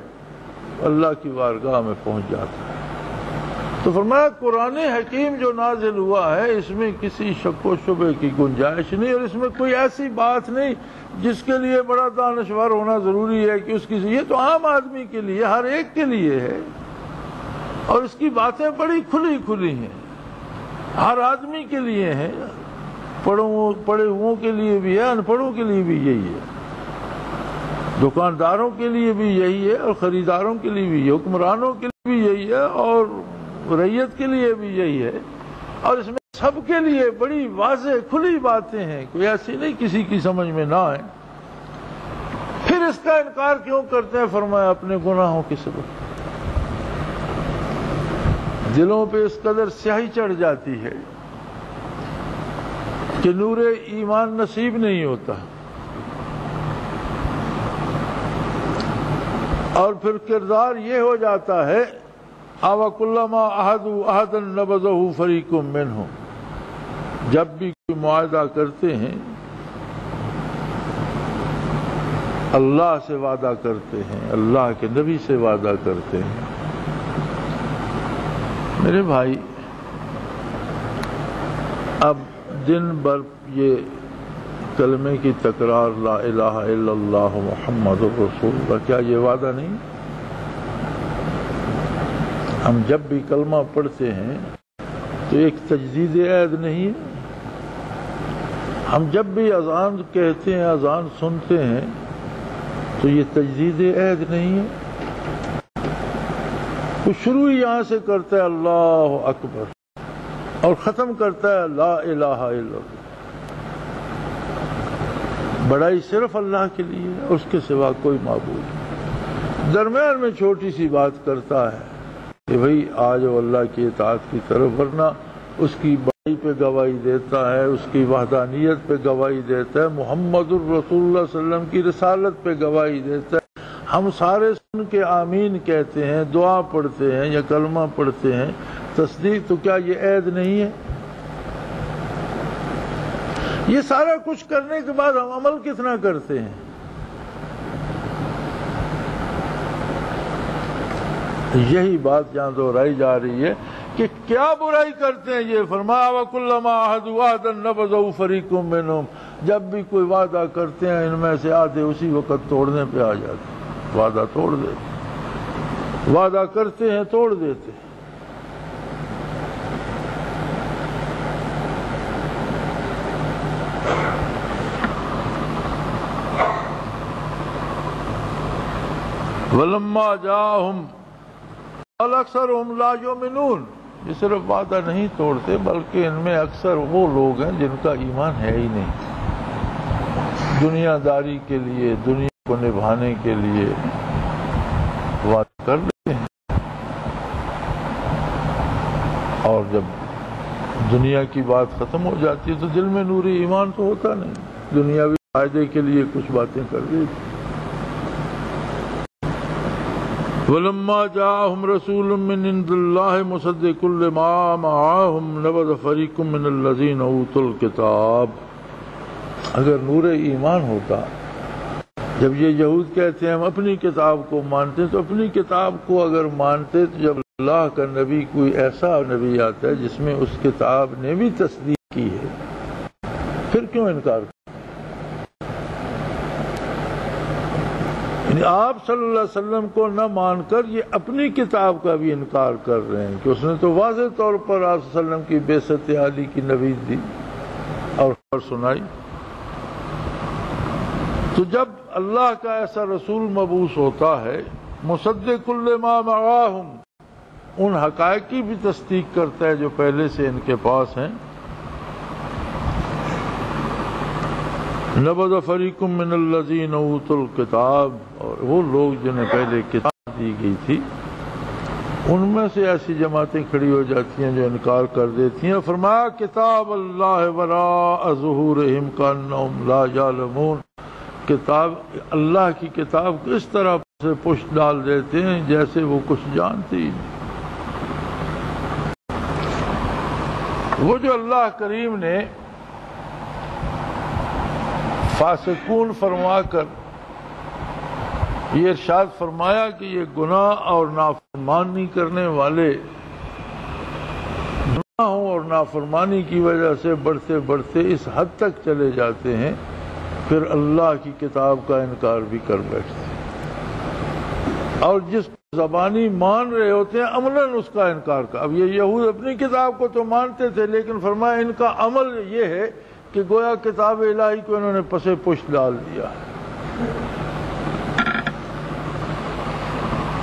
اللہ کی بارگاہ میں پہنچ جاتا ہے۔ تو فرمایا قرآن حکیم جو نازل ہوا ہے اس میں کسی شک و شبے کی گنجائش نہیں، اور اس میں کوئی ایسی بات نہیں جس کے لیے بڑا دانشور ہونا ضروری ہے کہ اس کی، یہ تو عام آدمی کے لیے، ہر ایک کے لیے ہے، اور اس کی باتیں بڑی کھلی کھلی ہیں، ہر آدمی کے لیے ہیں، پڑھے ہوئوں کے لیے بھی ہے، ان پڑھوں کے لیے بھی یہی ہے، دکانداروں کے لیے بھی یہی ہے، اور خریداروں کے لیے بھی، حکمرانوں کے لیے بھی یہی ہے، اور رعیت کے لیے بھی یہی ہے، اور اس میں سب کے لیے بڑی واضح کھلی باتیں ہیں، کوئی ایسی نہیں کسی کی سمجھ میں نہ آئے۔ پھر اس کا انکار کیوں کرتے ہیں؟ فرمایا اپنے گناہوں کی سبب، دلوں پہ اس قدر سیاہی چڑھ جاتی ہے کہ نور ایمان نصیب نہیں ہوتا، اور پھر کردار یہ ہو جاتا ہے اَوَكُلَّمَا عَهَدُوا عَهْدًا نَبَذَهُ فَرِيقٌ مِّنْهُمْ، جب بھی کوئی معاہدہ کرتے ہیں، اللہ سے وعدہ کرتے ہیں، اللہ کے نبی سے وعدہ کرتے ہیں۔ میرے بھائی، اب دن بھر یہ کلمے کی تکرار، لا الہ الا اللہ محمد رسول اللہ، کیا یہ وعدہ نہیں؟ ہم جب بھی کلمہ پڑھتے ہیں تو ایک تجدید عہد نہیں ہے، ہم جب بھی اذان کہتے ہیں، اذان سنتے ہیں تو یہ تجدید عہد نہیں ہے؟ وہ شروع ہی یہاں سے کرتا ہے اللہ اکبر، اور ختم کرتا ہے لا الہ الا اللہ، بڑائی صرف اللہ کے لیے ہے، اس کے سوا کوئی معبود نہیں۔ درمیان میں چھوٹی سی بات کرتا ہے کہ بھئی آ جاؤ اللہ کی اطاعت کی طرف، ورنہ اس کی بڑائی پہ گواہی دیتا ہے، اس کی وحدانیت پہ گواہی دیتا ہے، محمد الرسول اللہ صلی اللہ علیہ وسلم کی رسالت پہ گواہی دیتا ہے۔ ہم سارے سن کے آمین کہتے ہیں، دعا پڑھتے ہیں یا کلمہ پڑھتے ہیں، تصدیق، تو کیا یہ عہد نہیں ہے؟ یہ سارا کچھ کرنے کے بعد ہم عمل کتنا کرتے ہیں؟ یہی بات یہاں دہرائی جا رہی ہے کہ کیا برائی کرتے ہیں یہ؟ فرمایا وَكُلَّمَا عَهَدُوا عَهْدًا نَبَذَهُ فَرِيقٌ مِّنْهُمْ، جب بھی کوئی وعدہ کرتے ہیں ان میں سے آدھے اسی وقت توڑنے پہ آ جاتے ہیں، وعدہ توڑ دیتے، وعدہ کرتے ہیں توڑ دیتے ہیں۔ وَلَمَّا جَاءَهُمْ قَالَ أَكْثَرُهُمْ لَا يُؤْمِنُونَ، یہ صرف وعدہ نہیں توڑتے بلکہ ان میں اکثر وہ لوگ ہیں جن کا ایمان ہے ہی نہیں، دنیا داری کے لیے، دنیا کو نبھانے کے لیے وعدہ کر لیتے ہیں، اور جب دنیا کی بات ختم ہو جاتی ہے تو دل میں نور ایمان تو ہوتا نہیں، دنیاوی فائدے کے لیے کچھ باتیں کر دیتے۔ وَلَمَّا جَاءَهُمْ رَسُولٌ مِّنْ عِندِ اللَّهِ مُصَدِّقٌ لِّمَا مَعَهُمْ نَبَذَ فَرِيقٌ مِّنَ الَّذِينَ أُوتُوا الْكِتَابَ، اگر نور ایمان ہوتا، جب یہ یہود کہتے ہیں ہم اپنی کتاب کو مانتے ہیں، تو اپنی کتاب کو اگر مانتے تو جب اللہ کا نبی کوئی ایسا نبی آتا ہے جس میں اس کتاب نے بھی تصدیق کی ہے، پھر کیوں انکار کرتے؟ آپ صلی اللہ علیہ وسلم کو نہ مان کر یہ اپنی کتاب کا بھی انکار کر رہے ہیں کہ اس نے تو واضح طور پر آپ صلی اللہ علیہ وسلم کی بعثت عالی کی نوید دی اور سنائی۔ تو جب اللہ کا ایسا رسول مبعوث ہوتا ہے مصدق لما معاہم، ان حقائق کی بھی تصدیق کرتا ہے جو پہلے سے ان کے پاس ہیں، نبذ فریق من الذین اوتوا الکتاب، اور وہ لوگ جنہیں پہلے کتاب دی گئی تھی ان میں سے ایسی جماعتیں کھڑی ہو جاتی ہیں جو انکار کر دیتی ہیں۔ فرمایا کتاب اللہ وراء ظہورہم کأنہم لا یعلمون، کتاب اللہ کی کتاب کو اس طرح سے پشت ڈال دیتے ہیں جیسے وہ کچھ جانتے ہی نہیں۔ وہ جو اللہ کریم نے فاسقون فرما کر یہ ارشاد فرمایا کہ یہ گناہ اور نافرمانی کرنے والے گناہوں اور نافرمانی کی وجہ سے بڑھتے بڑھتے اس حد تک چلے جاتے ہیں، پھر اللہ کی کتاب کا انکار بھی کر بیٹھتے ہیں، اور جس زبانی مان رہے ہوتے ہیں عملاً اس کا انکار کا۔ اب یہ یہود اپنی کتاب کو تو مانتے تھے، لیکن فرمایا ان کا عمل یہ ہے کہ گویا کتاب الہی کو انہوں نے پسے پشت ڈال دیا،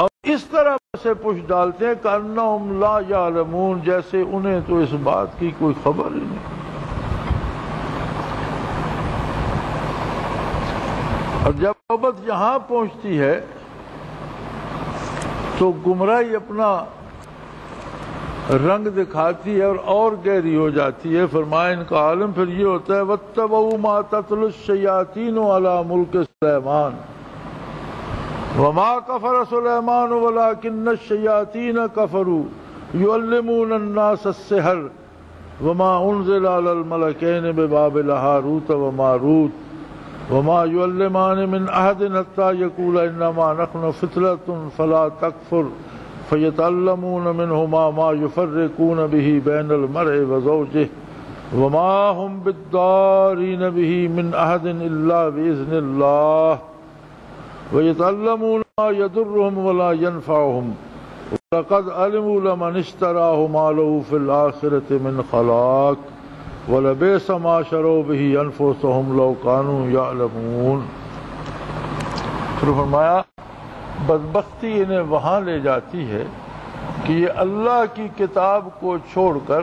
اور اس طرح پسے پشت ڈالتے ہیں کأنہم لا یعلمون، جیسے انہیں تو اس بات کی کوئی خبر ہی نہیں۔ اور جب نوبت یہاں پہنچتی ہے تو گمراہی اپنا رنگ دکھاتی ہے اور گہری ہو جاتی ہے۔ فرمایا ان کا عالم پھر یہ ہوتا ہے وَاتَّبَعُوا مَا تَتْلُو الشَّيَاطِينُ عَلَى مُلْكِ سُلَيْمَانَ وَمَا كَفَرَ سُلَيْمَانُ وَلَكِنَّ الشَّيَاطِينَ كَفَرُوا يُعَلِّمُونَ النَّاسَ السِّحْرَ وَمَا أُنزِلَ عَلَى الْمَلَكَيْنِ بِبَابِلَ هَارُوتَ وَمَارُوتَ وَمَا يُعَلِّمَانِ مِنْ أَحَدٍ حَتَّى يَقُولَا إِنَّمَا نَحْنُ فِتْنَةٌ فَلَا تَكْفُرْ فَيَتَعَلَّمُونَ مِنْهُمَا مَا يُفَرِّقُونَ بِهِ بَيْنَ الْمَرْءِ وَزَوْجِهِ وَمَا هُمْ بِالضَّارِّينَ بِهِ مِنْ أَحَدٍ إِلَّا بِإِذْنِ اللَّهِ وَيَتَعَلَّمُونَ مَا يَضُرُّهُمْ وَلَا يَنْفَعُهُمْ وَلَقَدْ عَلِمُوا لَمَنِ اشْتَرَاهُ مَا لَهُ فِي الْآخِرَةِ مِنْ خَلَاقٍ وَلَبِئْسَ مَا شَرَوْا بِهِ أَنفُسَهُمْ لَوْ كَانُوا يَعْلَمُونَ۔ پھر فرمایا بدبختی انہیں وہاں لے جاتی ہے کہ یہ اللہ کی کتاب کو چھوڑ کر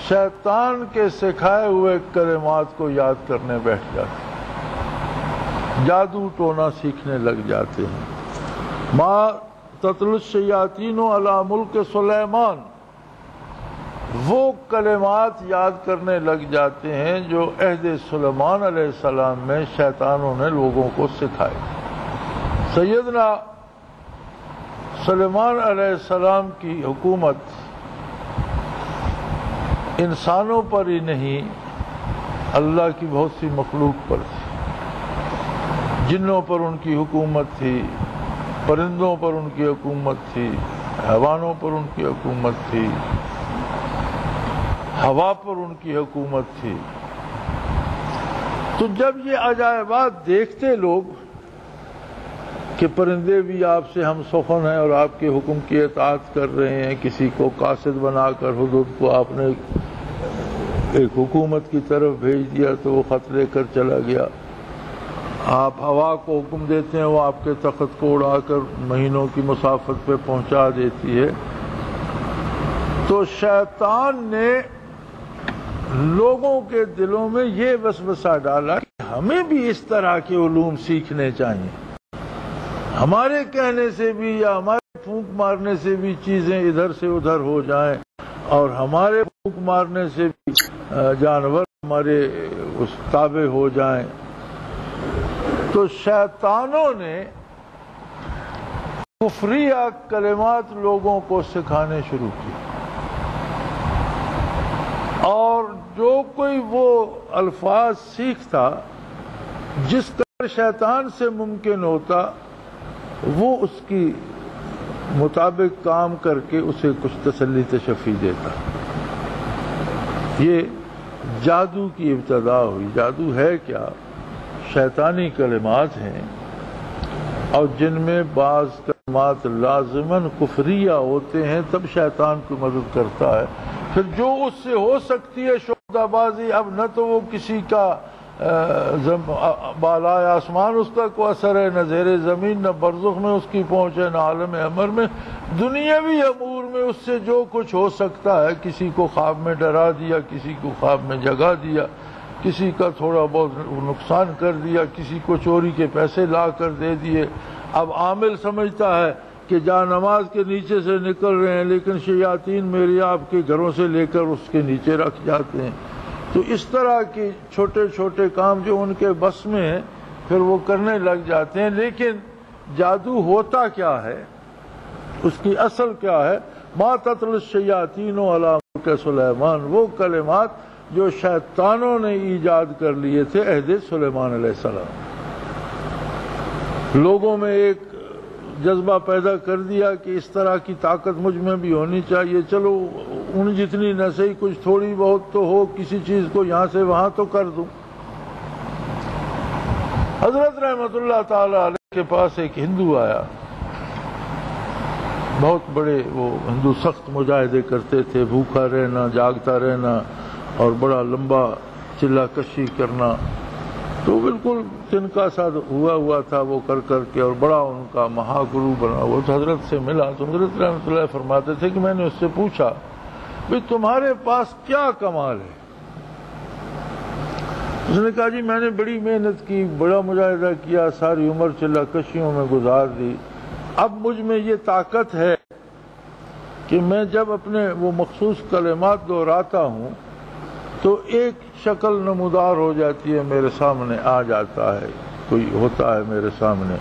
شیطان کے سکھائے ہوئے کلمات کو یاد کرنے بیٹھ جاتے ہیں، جادو ٹونا سیکھنے لگ جاتے ہیں۔ ما تتلو الشیاطین علی ملک سلیمان، وہ کلمات یاد کرنے لگ جاتے ہیں جو عہد سلیمان علیہ السلام میں شیطانوں نے لوگوں کو سکھائے۔ سیدنا سلیمان علیہ السلام کی حکومت انسانوں پر ہی نہیں، اللہ کی بہت سی مخلوق پر تھی۔ جنوں پر ان کی حکومت تھی، پرندوں پر ان کی حکومت تھی، حیوانوں پر ان کی حکومت تھی، ہوا پر ان کی حکومت تھی۔ تو جب یہ عجائبات دیکھتے لوگ کہ پرندے بھی آپ سے ہم سخن ہیں اور آپ کے حکم کی اطاعت کر رہے ہیں، کسی کو قاصد بنا کر حدود کو آپ نے ایک حکومت کی طرف بھیج دیا تو وہ خط لے کر چلا گیا، آپ ہوا کو حکم دیتے ہیں وہ آپ کے تخت کو اڑا کر مہینوں کی مسافت پہ پہنچا دیتی ہے، تو شیطان نے لوگوں کے دلوں میں یہ وسوسہ ڈالا کہ ہمیں بھی اس طرح کے علوم سیکھنے چاہیے، ہمارے کہنے سے بھی یا ہمارے پھونک مارنے سے بھی چیزیں ادھر سے ادھر ہو جائیں، اور ہمارے پھونک مارنے سے بھی جانور ہمارے اس تابع ہو جائیں۔ تو شیطانوں نے کفریہ کلمات لوگوں کو سکھانے شروع کی، اور جو کوئی وہ الفاظ سیکھتا جس طرح شیطان سے ممکن ہوتا وہ اس کی مطابق کام کر کے اسے کچھ تسلی تشفی دیتا۔ یہ جادو کی ابتدا ہوئی۔ جادو ہے کیا؟ شیطانی کلمات ہیں، اور جن میں بعض کلمات لازماً کفریہ ہوتے ہیں، تب شیطان کو مدد کرتا ہے۔ پھر جو اس سے ہو سکتی ہے شعبدہ بازی، اب نہ تو وہ کسی کا بالائے آسمان اس کا کوئی اثر ہے، نہ زیر زمین، نہ برزخ میں اس کی پہنچ ہے، نہ عالم امر میں، دنیاوی امور میں اس سے جو کچھ ہو سکتا ہے، کسی کو خواب میں ڈرا دیا، کسی کو خواب میں جگا دیا، کسی کا تھوڑا بہت نقصان کر دیا، کسی کو چوری کے پیسے لا کر دے دیے۔ اب عامل سمجھتا ہے کہ جا نماز کے نیچے سے نکل رہے ہیں، لیکن شیاطین میرے آپ کے گھروں سے لے کر اس کے نیچے رکھ جاتے ہیں۔ تو اس طرح کے چھوٹے چھوٹے کام جو ان کے بس میں ہیں پھر وہ کرنے لگ جاتے ہیں۔ لیکن جادو ہوتا کیا ہے، اس کی اصل کیا ہے؟ ما تتل الشیاطین علی ملک سلیمان، وہ کلمات جو شیطانوں نے ایجاد کر لیے تھے عہد سلیمان علیہ السلام۔ لوگوں میں ایک جذبہ پیدا کر دیا کہ اس طرح کی طاقت مجھ میں بھی ہونی چاہیے، چلو ان جتنی نہ صحیح کچھ تھوڑی بہت تو ہو، کسی چیز کو یہاں سے وہاں تو کر دوں۔ حضرت رحمت اللہ تعالی علیہ کے پاس ایک ہندو آیا، بہت بڑے وہ ہندو سخت مجاہدے کرتے تھے، بھوکا رہنا، جاگتا رہنا اور بڑا لمبا چلا کشی کرنا، تو بالکل تنکا سا ہوا تھا وہ کر کر کے، اور بڑا ان کا مہا گرو بنا ہوا۔ تو حضرت سے ملا تو حضرت رحمۃ اللہ فرماتے تھے کہ میں نے اس سے پوچھا بھئی تمہارے پاس کیا کمال ہے؟ اس نے کہا جی میں نے بڑی محنت کی، بڑا مجاہدہ کیا، ساری عمر چلا کشیوں میں گزار دی، اب مجھ میں یہ طاقت ہے کہ میں جب اپنے وہ مخصوص کلمات دہراتا ہوں تو ایک شکل نمودار ہو جاتی ہے، میرے سامنے آ جاتا ہے، کوئی ہوتا ہے میرے سامنے،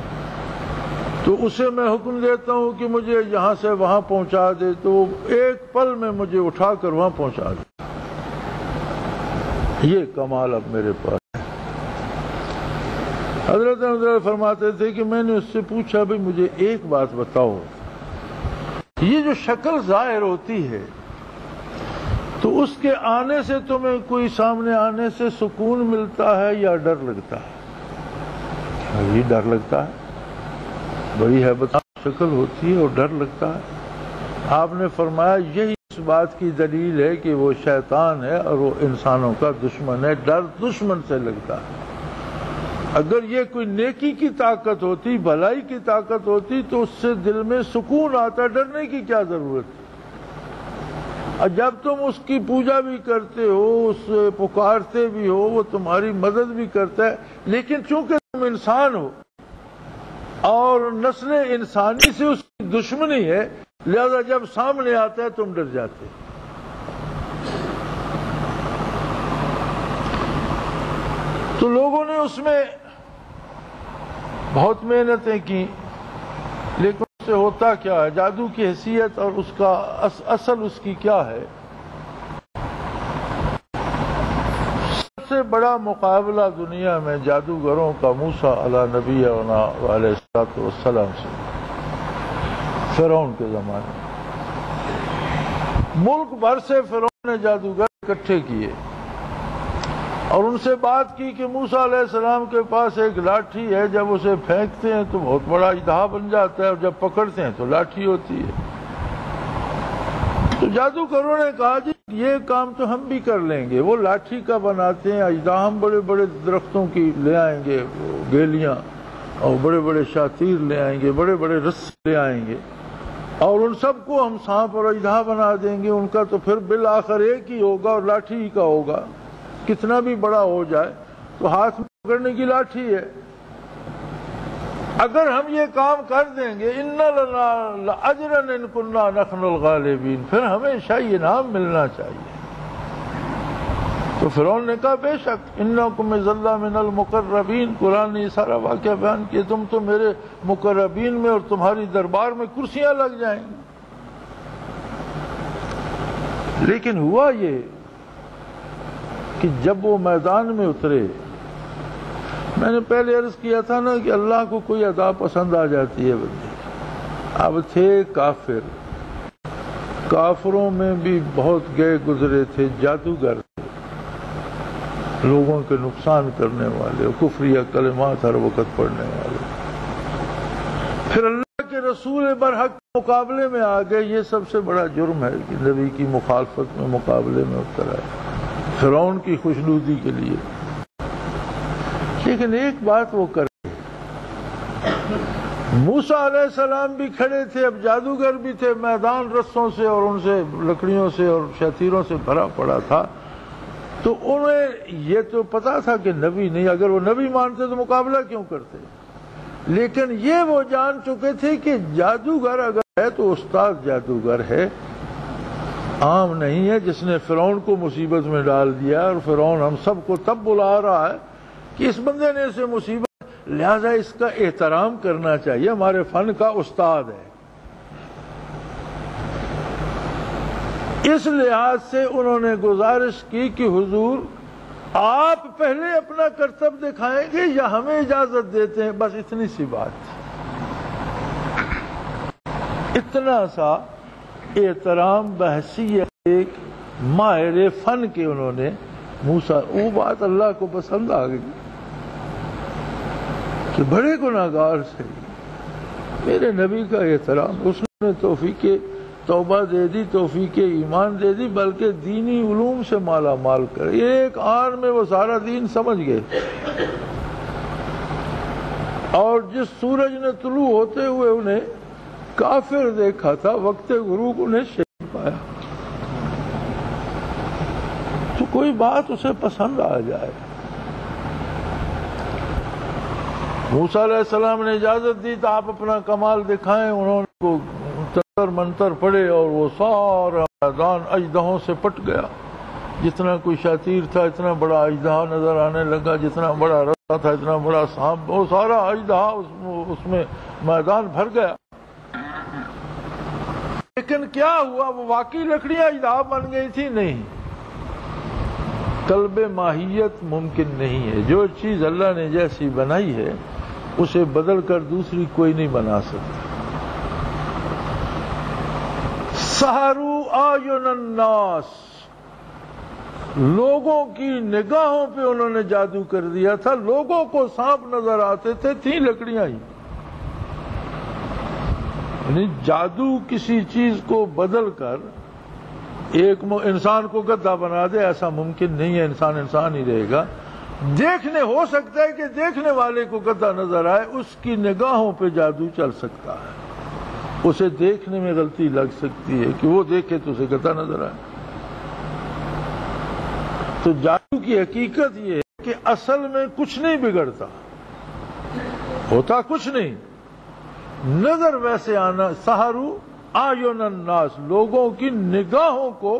تو اسے میں حکم دیتا ہوں کہ مجھے یہاں سے وہاں پہنچا دے، تو ایک پل میں مجھے اٹھا کر وہاں پہنچا دے۔ یہ کمال اب میرے پاس ہے۔ حضرت رحمت فرماتے تھے کہ میں نے اس سے پوچھا بھئی مجھے ایک بات بتاؤ، یہ جو شکل ظاہر ہوتی ہے تو اس کے آنے سے تمہیں کوئی سامنے آنے سے سکون ملتا ہے یا ڈر لگتا ہے؟ یہ ڈر لگتا ہے، بڑی ہیبت شکل ہوتی ہے اور ڈر لگتا ہے۔ آپ نے فرمایا یہی اس بات کی دلیل ہے کہ وہ شیطان ہے اور وہ انسانوں کا دشمن ہے، ڈر دشمن سے لگتا ہے۔ اگر یہ کوئی نیکی کی طاقت ہوتی، بھلائی کی طاقت ہوتی تو اس سے دل میں سکون آتا، ڈرنے کی کیا ضرورت ہے؟ اور جب تم اس کی پوجا بھی کرتے ہو، اس سے پکارتے بھی ہو، وہ تمہاری مدد بھی کرتا ہے، لیکن چونکہ تم انسان ہو اور نسل انسانی سے اس کی دشمنی ہے، لہذا جب سامنے آتا ہے تم ڈر جاتے۔ تو لوگوں نے اس میں بہت محنتیں کی، لیکن اس سے ہوتا کیا ہے؟ جادو کی حیثیت اور اس کا اصل اس کی کیا ہے؟ سب سے بڑا مقابلہ دنیا میں جادوگروں کا موسیٰ علیہ نبی علیہ السلام سے، فرعون کے زمانے ملک بھر سے فرعون نے جادوگر اکٹھے کیے اور ان سے بات کی کہ موسیٰ علیہ السلام کے پاس ایک لاٹھی ہے، جب اسے پھینکتے ہیں تو بہت بڑا اژدہا بن جاتا ہے اور جب پکڑتے ہیں تو لاٹھی ہوتی ہے۔ تو جادوگروں نے کہا جی یہ کام تو ہم بھی کر لیں گے، وہ لاٹھی کا بناتے ہیں، اژدہا ہم بڑے بڑے درختوں کی لے آئیں گے، گیلیاں اور بڑے بڑے شاطیر لے آئیں گے، بڑے بڑے رسے لے آئیں گے، اور ان سب کو ہم سانپ اور اژدہا بنا دیں گے، ان کا تو پھر بالآخر ایک ہی ہوگا اور لاٹھی ہی کا ہوگا، کتنا بھی بڑا ہو جائے تو ہاتھ میں پکڑنے کی لاٹھی ہے۔ اگر ہم یہ کام کر دیں گے اِنَّ لَنَا لَأَجْرًا إِن كُنَّا نَحْنُ الْغَالِبِينَ، پھر ہمیشہ یہ انعام ملنا چاہیے۔ تو فرعون نے کہا بے شک اِنَّكُمْ إِذًا لَّمِنَ الْمُقَرَّبِينَ، قرآن نے یہ سارا واقعہ بیان کیا، تم تو میرے مقربین میں اور تمہاری دربار میں کرسیاں لگ جائیں گی۔ لیکن ہوا یہ کہ جب وہ میدان میں اترے، میں نے پہلے عرض کیا تھا نا کہ اللہ کو کوئی ادا پسند آ جاتی ہے بندے۔ اب تھے کافر، کافروں میں بھی بہت گئے گزرے تھے جادوگر، لوگوں کے نقصان کرنے والے، کفریہ کلمات ہر وقت پڑھنے والے، پھر اللہ کے رسول برحق مقابلے میں آ گئے۔ یہ سب سے بڑا جرم ہے کہ نبی کی مخالفت میں مقابلے میں اتر آئے فرعون کی خوشنودی کے لیے۔ لیکن ایک بات وہ کرے، موسیٰ علیہ السلام بھی کھڑے تھے، اب جادوگر بھی تھے، میدان رسوں سے اور ان سے لکڑیوں سے اور شتیروں سے بھرا پڑا تھا، تو انہیں یہ تو پتا تھا کہ نبی نہیں، اگر وہ نبی مانتے تو مقابلہ کیوں کرتے، لیکن یہ وہ جان چکے تھے کہ جادوگر اگر ہے تو استاد جادوگر ہے، عام نہیں ہے جس نے فرعون کو مصیبت میں ڈال دیا، اور فرعون ہم سب کو تب بلا رہا ہے کہ اس بندے نے اسے مصیبت، لہذا اس کا احترام کرنا چاہیے، ہمارے فن کا استاد ہے۔ اس لحاظ سے انہوں نے گزارش کی کہ حضور آپ پہلے اپنا کرتب دکھائیں گے یا ہمیں اجازت دیتے ہیں، بس اتنی سی بات، اتنا سا احترام بحیثیت ایک ماہر فن کے انہوں نے موسیٰ، وہ بات اللہ کو پسند آ گئی کہ بڑے گناہگار سے میرے نبی کا احترام، اس نے توفیق توبہ دے دی، توفیق ایمان دے دی، بلکہ دینی علوم سے مالا مال کر، ایک آن میں وہ سارا دین سمجھ گئے، اور جس سورج نے طلوع ہوتے ہوئے انہیں کافر دیکھا تھا، وقت غروب انہیں شہید پایا، تو کوئی بات اسے پسند آ جائے۔ موسیٰ علیہ السلام نے اجازت دی تو آپ اپنا کمال دکھائیں، انہوں نے تنتر منتر پڑے اور وہ سارا میدان اژدہوں سے پٹ گیا، جتنا کوئی شاطیر تھا اتنا بڑا اژدہا نظر آنے لگا، جتنا بڑا رسا تھا اتنا بڑا سانپ، وہ سارا اژدہا اس میں میدان بھر گیا۔ لیکن کیا ہوا، وہ واقعی لکڑیاں اژدہا بن گئی تھی؟ نہیں، قلب ماہیت ممکن نہیں ہے، جو چیز اللہ نے جیسی بنائی ہے اسے بدل کر دوسری کوئی نہیں بنا سکتا۔ سحروا اعین الناس، لوگوں کی نگاہوں پہ انہوں نے جادو کر دیا تھا، لوگوں کو سانپ نظر آتے تھے، تھیں لکڑیاں ہی، یعنی جادو کسی چیز کو بدل کر ایک انسان کو گدھا بنا دے، ایسا ممکن نہیں ہے، انسان ہی رہے گا۔ دیکھنے ہو سکتا ہے کہ دیکھنے والے کو گدھا نظر آئے، اس کی نگاہوں پہ جادو چل سکتا ہے، اسے دیکھنے میں غلطی لگ سکتی ہے کہ وہ دیکھے تو اسے گدھا نظر آئے۔ تو جادو کی حقیقت یہ ہے کہ اصل میں کچھ نہیں بگڑتا، ہوتا کچھ نہیں، نظر ویسے آنا۔ سحروا اعین الناس، لوگوں کی نگاہوں کو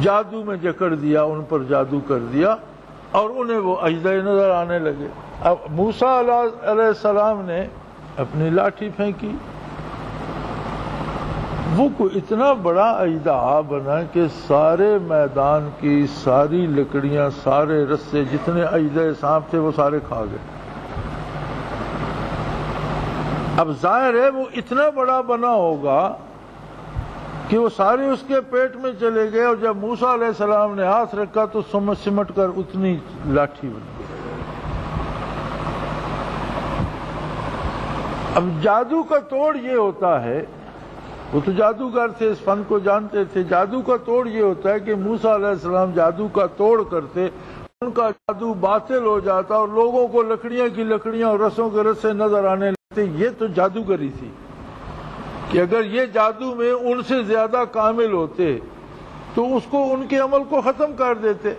جادو میں جکڑ دیا، ان پر جادو کر دیا، اور انہیں وہ اژدہے نظر آنے لگے۔ اب موسیٰ علیہ السلام نے اپنی لاٹھی پھینکی، وہ کوئی اتنا بڑا اژدہا بنا کہ سارے میدان کی ساری لکڑیاں، سارے رسے، جتنے اژدہے سانپ تھے وہ سارے کھا گئے۔ اب ظاہر ہے وہ اتنا بڑا بنا ہوگا کہ وہ سارے اس کے پیٹ میں چلے گئے، اور جب موسیٰ علیہ السلام نے ہاتھ رکھا تو سمٹ کر اتنی لاٹھی بن گئی۔ اب جادو کا توڑ یہ ہوتا ہے، وہ تو جادوگر تھے، اس فن کو جانتے تھے، جادو کا توڑ یہ ہوتا ہے کہ موسیٰ علیہ السلام جادو کا توڑ کرتے، ان کا جادو باطل ہو جاتا اور لوگوں کو لکڑیاں کی لکڑیاں اور رسوں کے رسے نظر آنے لگتے۔ یہ تو جادوگری تھی کہ اگر یہ جادو میں ان سے زیادہ کامل ہوتے تو اس کو، ان کے عمل کو ختم کر دیتے۔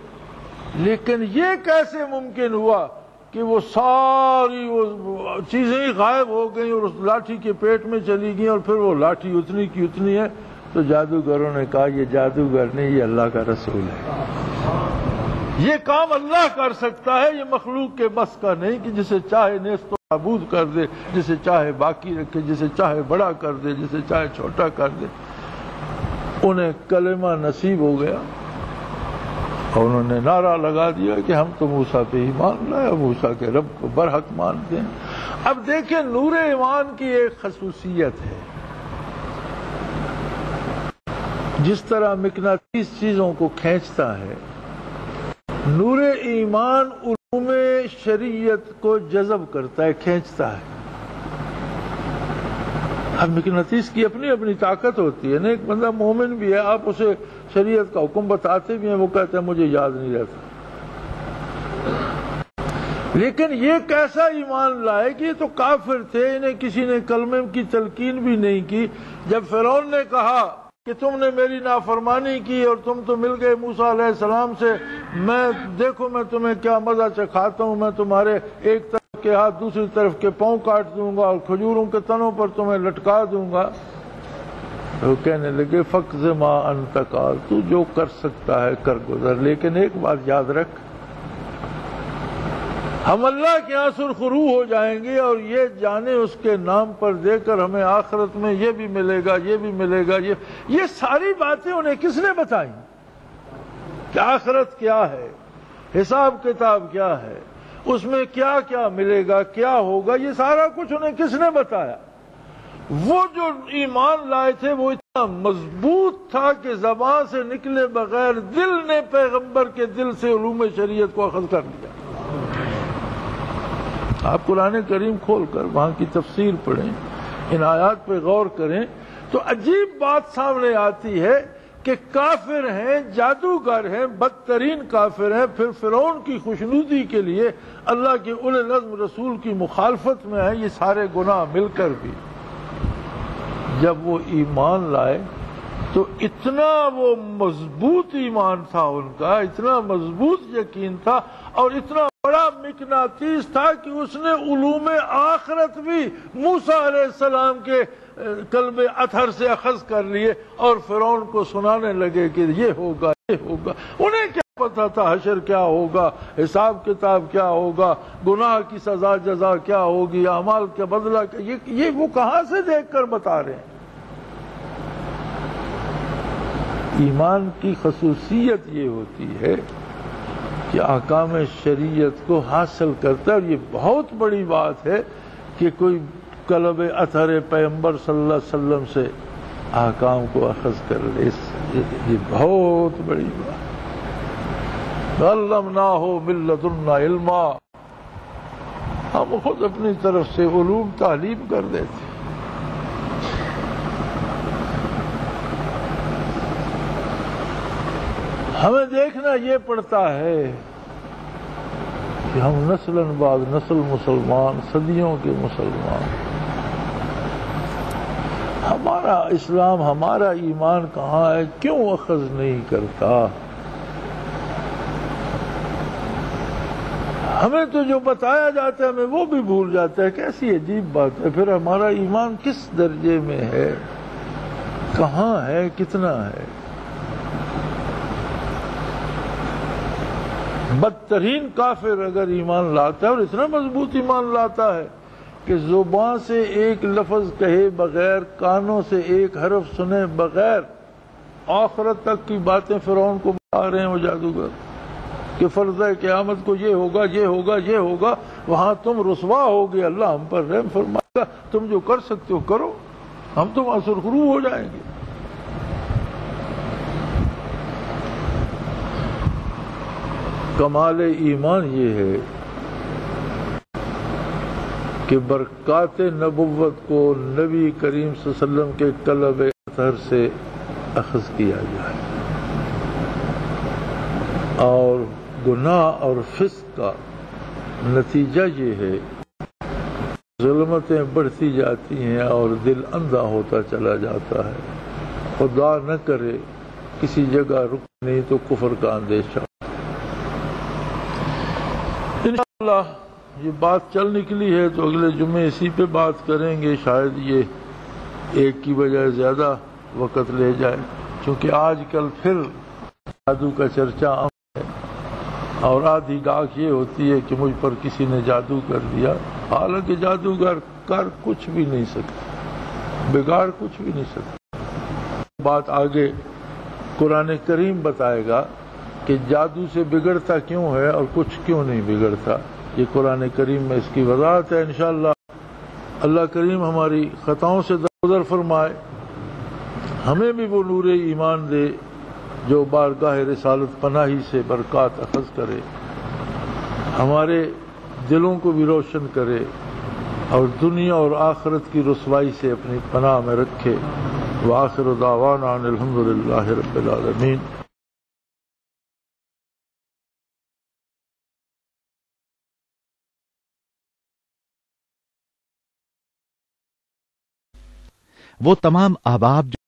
لیکن یہ کیسے ممکن ہوا کہ وہ ساری وہ چیزیں ہی غائب ہو گئیں اور اس لاٹھی کے پیٹ میں چلی گئیں، اور پھر وہ لاٹھی اتنی کی اتنی ہے۔ تو جادوگروں نے کہا یہ جادوگر نہیں، یہ اللہ کا رسول ہے، یہ کام اللہ کر سکتا ہے، یہ مخلوق کے بس کا نہیں کہ جسے چاہے نیست و نابود کر دے، جسے چاہے باقی رکھے، جسے چاہے بڑا کر دے، جسے چاہے چھوٹا کر دے۔ انہیں کلمہ نصیب ہو گیا اور انہوں نے نعرہ لگا دیا کہ ہم تو موسیٰ پہ ایمان لائے، موسیٰ کے رب کو برحق مانتے ہیں۔ اب دیکھیں نور ایمان کی ایک خصوصیت ہے، جس طرح مقناطیس چیزوں کو کھینچتا ہے، نور ایمان علوم شریعت کو جذب کرتا ہے، کھینچتا ہے۔ اب مقناطیس کی اپنی اپنی طاقت ہوتی ہے نا، ایک بندہ مومن بھی ہے، آپ اسے شریعت کا حکم بتاتے بھی ہیں، وہ کہتا ہے مجھے یاد نہیں رہتا۔ لیکن یہ کیسا ایمان لائے کہ یہ تو کافر تھے، انہیں کسی نے کلمے کی تلقین بھی نہیں کی۔ جب فرعون نے کہا کہ تم نے میری نافرمانی کی اور تم تو مل گئے موسیٰ علیہ السلام سے، میں دیکھو میں تمہیں کیا مزہ چکھاتا ہوں، میں تمہارے ایک طرف کے ہاتھ دوسری طرف کے پاؤں کاٹ دوں گا اور کھجوروں کے تنوں پر تمہیں لٹکا دوں گا۔ وہ کہنے لگے فقض ما انت قاض، تو جو کر سکتا ہے کر گزر، لیکن ایک بات یاد رکھ، ہم اللہ کے یہاں سرخرو ہو جائیں گے اور یہ جانے اس کے نام پر دے کر ہمیں آخرت میں یہ بھی ملے گا، یہ بھی ملے گا، یہ ساری باتیں انہیں کس نے بتائیں کہ آخرت کیا ہے، حساب کتاب کیا ہے، اس میں کیا کیا ملے گا، کیا ہوگا، یہ سارا کچھ انہیں کس نے بتایا؟ وہ جو ایمان لائے تھے وہ اتنا مضبوط تھا کہ زبان سے نکلے بغیر دل نے پیغمبر کے دل سے علوم شریعت کو اخذ کر لیا۔ آپ قرآن کریم کھول کر وہاں کی تفسیر پڑھیں، ان آیات پہ غور کریں تو عجیب بات سامنے آتی ہے کہ کافر ہیں، جادوگر ہیں، بدترین کافر ہیں، پھر فرعون کی خوشنودی کے لیے اللہ کے اولی العزم رسول کی مخالفت میں ہیں، یہ سارے گناہ مل کر بھی جب وہ ایمان لائے تو اتنا وہ مضبوط ایمان تھا ان کا، اتنا مضبوط یقین تھا اور اتنا بڑا مقناطیس تھا کہ اس نے علوم آخرت بھی موسیٰ علیہ السلام کے قلب اطہر سے اخذ کر لیے اور فرعون کو سنانے لگے کہ یہ ہوگا، یہ ہوگا۔ انہیں کیا پتا تھا حشر کیا ہوگا، حساب کتاب کیا ہوگا، گناہ کی سزا جزا کیا ہوگی، اعمال کا بدلہ کیا، یہ وہ کہاں سے دیکھ کر بتا رہے ہیں؟ ایمان کی خصوصیت یہ ہوتی ہے کہ احکام شریعت کو حاصل کرتا ہے، اور یہ بہت بڑی بات ہے کہ کوئی قلب اطہر پیغمبر صلی اللہ علیہ وسلم سے احکام کو اخذ کر لے، یہ بہت بڑی بات۔ علمناہ من لدنا علما، ہم خود اپنی طرف سے علوم تعلیم کر دیتے۔ ہمیں دیکھنا یہ پڑتا ہے کہ ہم نسلاً بعد نسل مسلمان، صدیوں کے مسلمان، ہمارا اسلام، ہمارا ایمان کہاں ہے، کیوں اخذ نہیں کرتا؟ ہمیں تو جو بتایا جاتا ہے ہمیں وہ بھی بھول جاتا ہے، کیسی عجیب بات ہے۔ پھر ہمارا ایمان کس درجے میں ہے، کہاں ہے، کتنا ہے؟ بدترین کافر اگر ایمان لاتا ہے اور اتنا مضبوط ایمان لاتا ہے کہ زبان سے ایک لفظ کہے بغیر، کانوں سے ایک حرف سنے بغیر آخرت تک کی باتیں فرعون کو بتا رہے ہیں وہ جادوگر کہ فرض ہے قیامت کو یہ ہوگا، یہ ہوگا، یہ ہوگا، وہاں تم رسوا ہوگے، اللہ ہم پر رحم فرمائے گا، تم جو کر سکتے ہو کرو، ہم تو وہاں سرخرو ہو جائیں گے۔ کمال ایمان یہ ہے کہ برکات نبوت کو نبی کریم صلی اللہ علیہ وسلم کے قلب اطہر سے اخذ کیا جائے، اور گناہ اور فسق کا نتیجہ یہ ہے ظلمتیں بڑھتی جاتی ہیں اور دل اندھا ہوتا چلا جاتا ہے۔ خدا نہ کرے کسی جگہ رک نہیں تو کفر کا اندیشہ۔ انشاءاللہ یہ بات چل نکلی ہے تو اگلے جمعے اسی پہ بات کریں گے، شاید یہ ایک کی بجائے زیادہ وقت لے جائے، چونکہ آج کل پھر جادو کا چرچا عام ہے اور آدھی گاہک یہ ہوتی ہے کہ مجھ پر کسی نے جادو کر دیا، حالانکہ جادوگر کر کچھ بھی نہیں سکتا، بگاڑ کچھ بھی نہیں سکتا۔ بات آگے قرآن کریم بتائے گا کہ جادو سے بگڑتا کیوں ہے اور کچھ کیوں نہیں بگڑتا، یہ قرآن کریم میں اس کی وضاحت ہے۔ انشاءاللہ اللہ کریم ہماری خطاؤں سے درگزر فرمائے، ہمیں بھی وہ نور ایمان دے جو بارگاہ رسالت پناہی سے برکات اخذ کرے، ہمارے دلوں کو بھی روشن کرے اور دنیا اور آخرت کی رسوائی سے اپنی پناہ میں رکھے۔ وآخر دعوانا ان الحمدللہ رب العالمین۔ وہ تمام احباب جو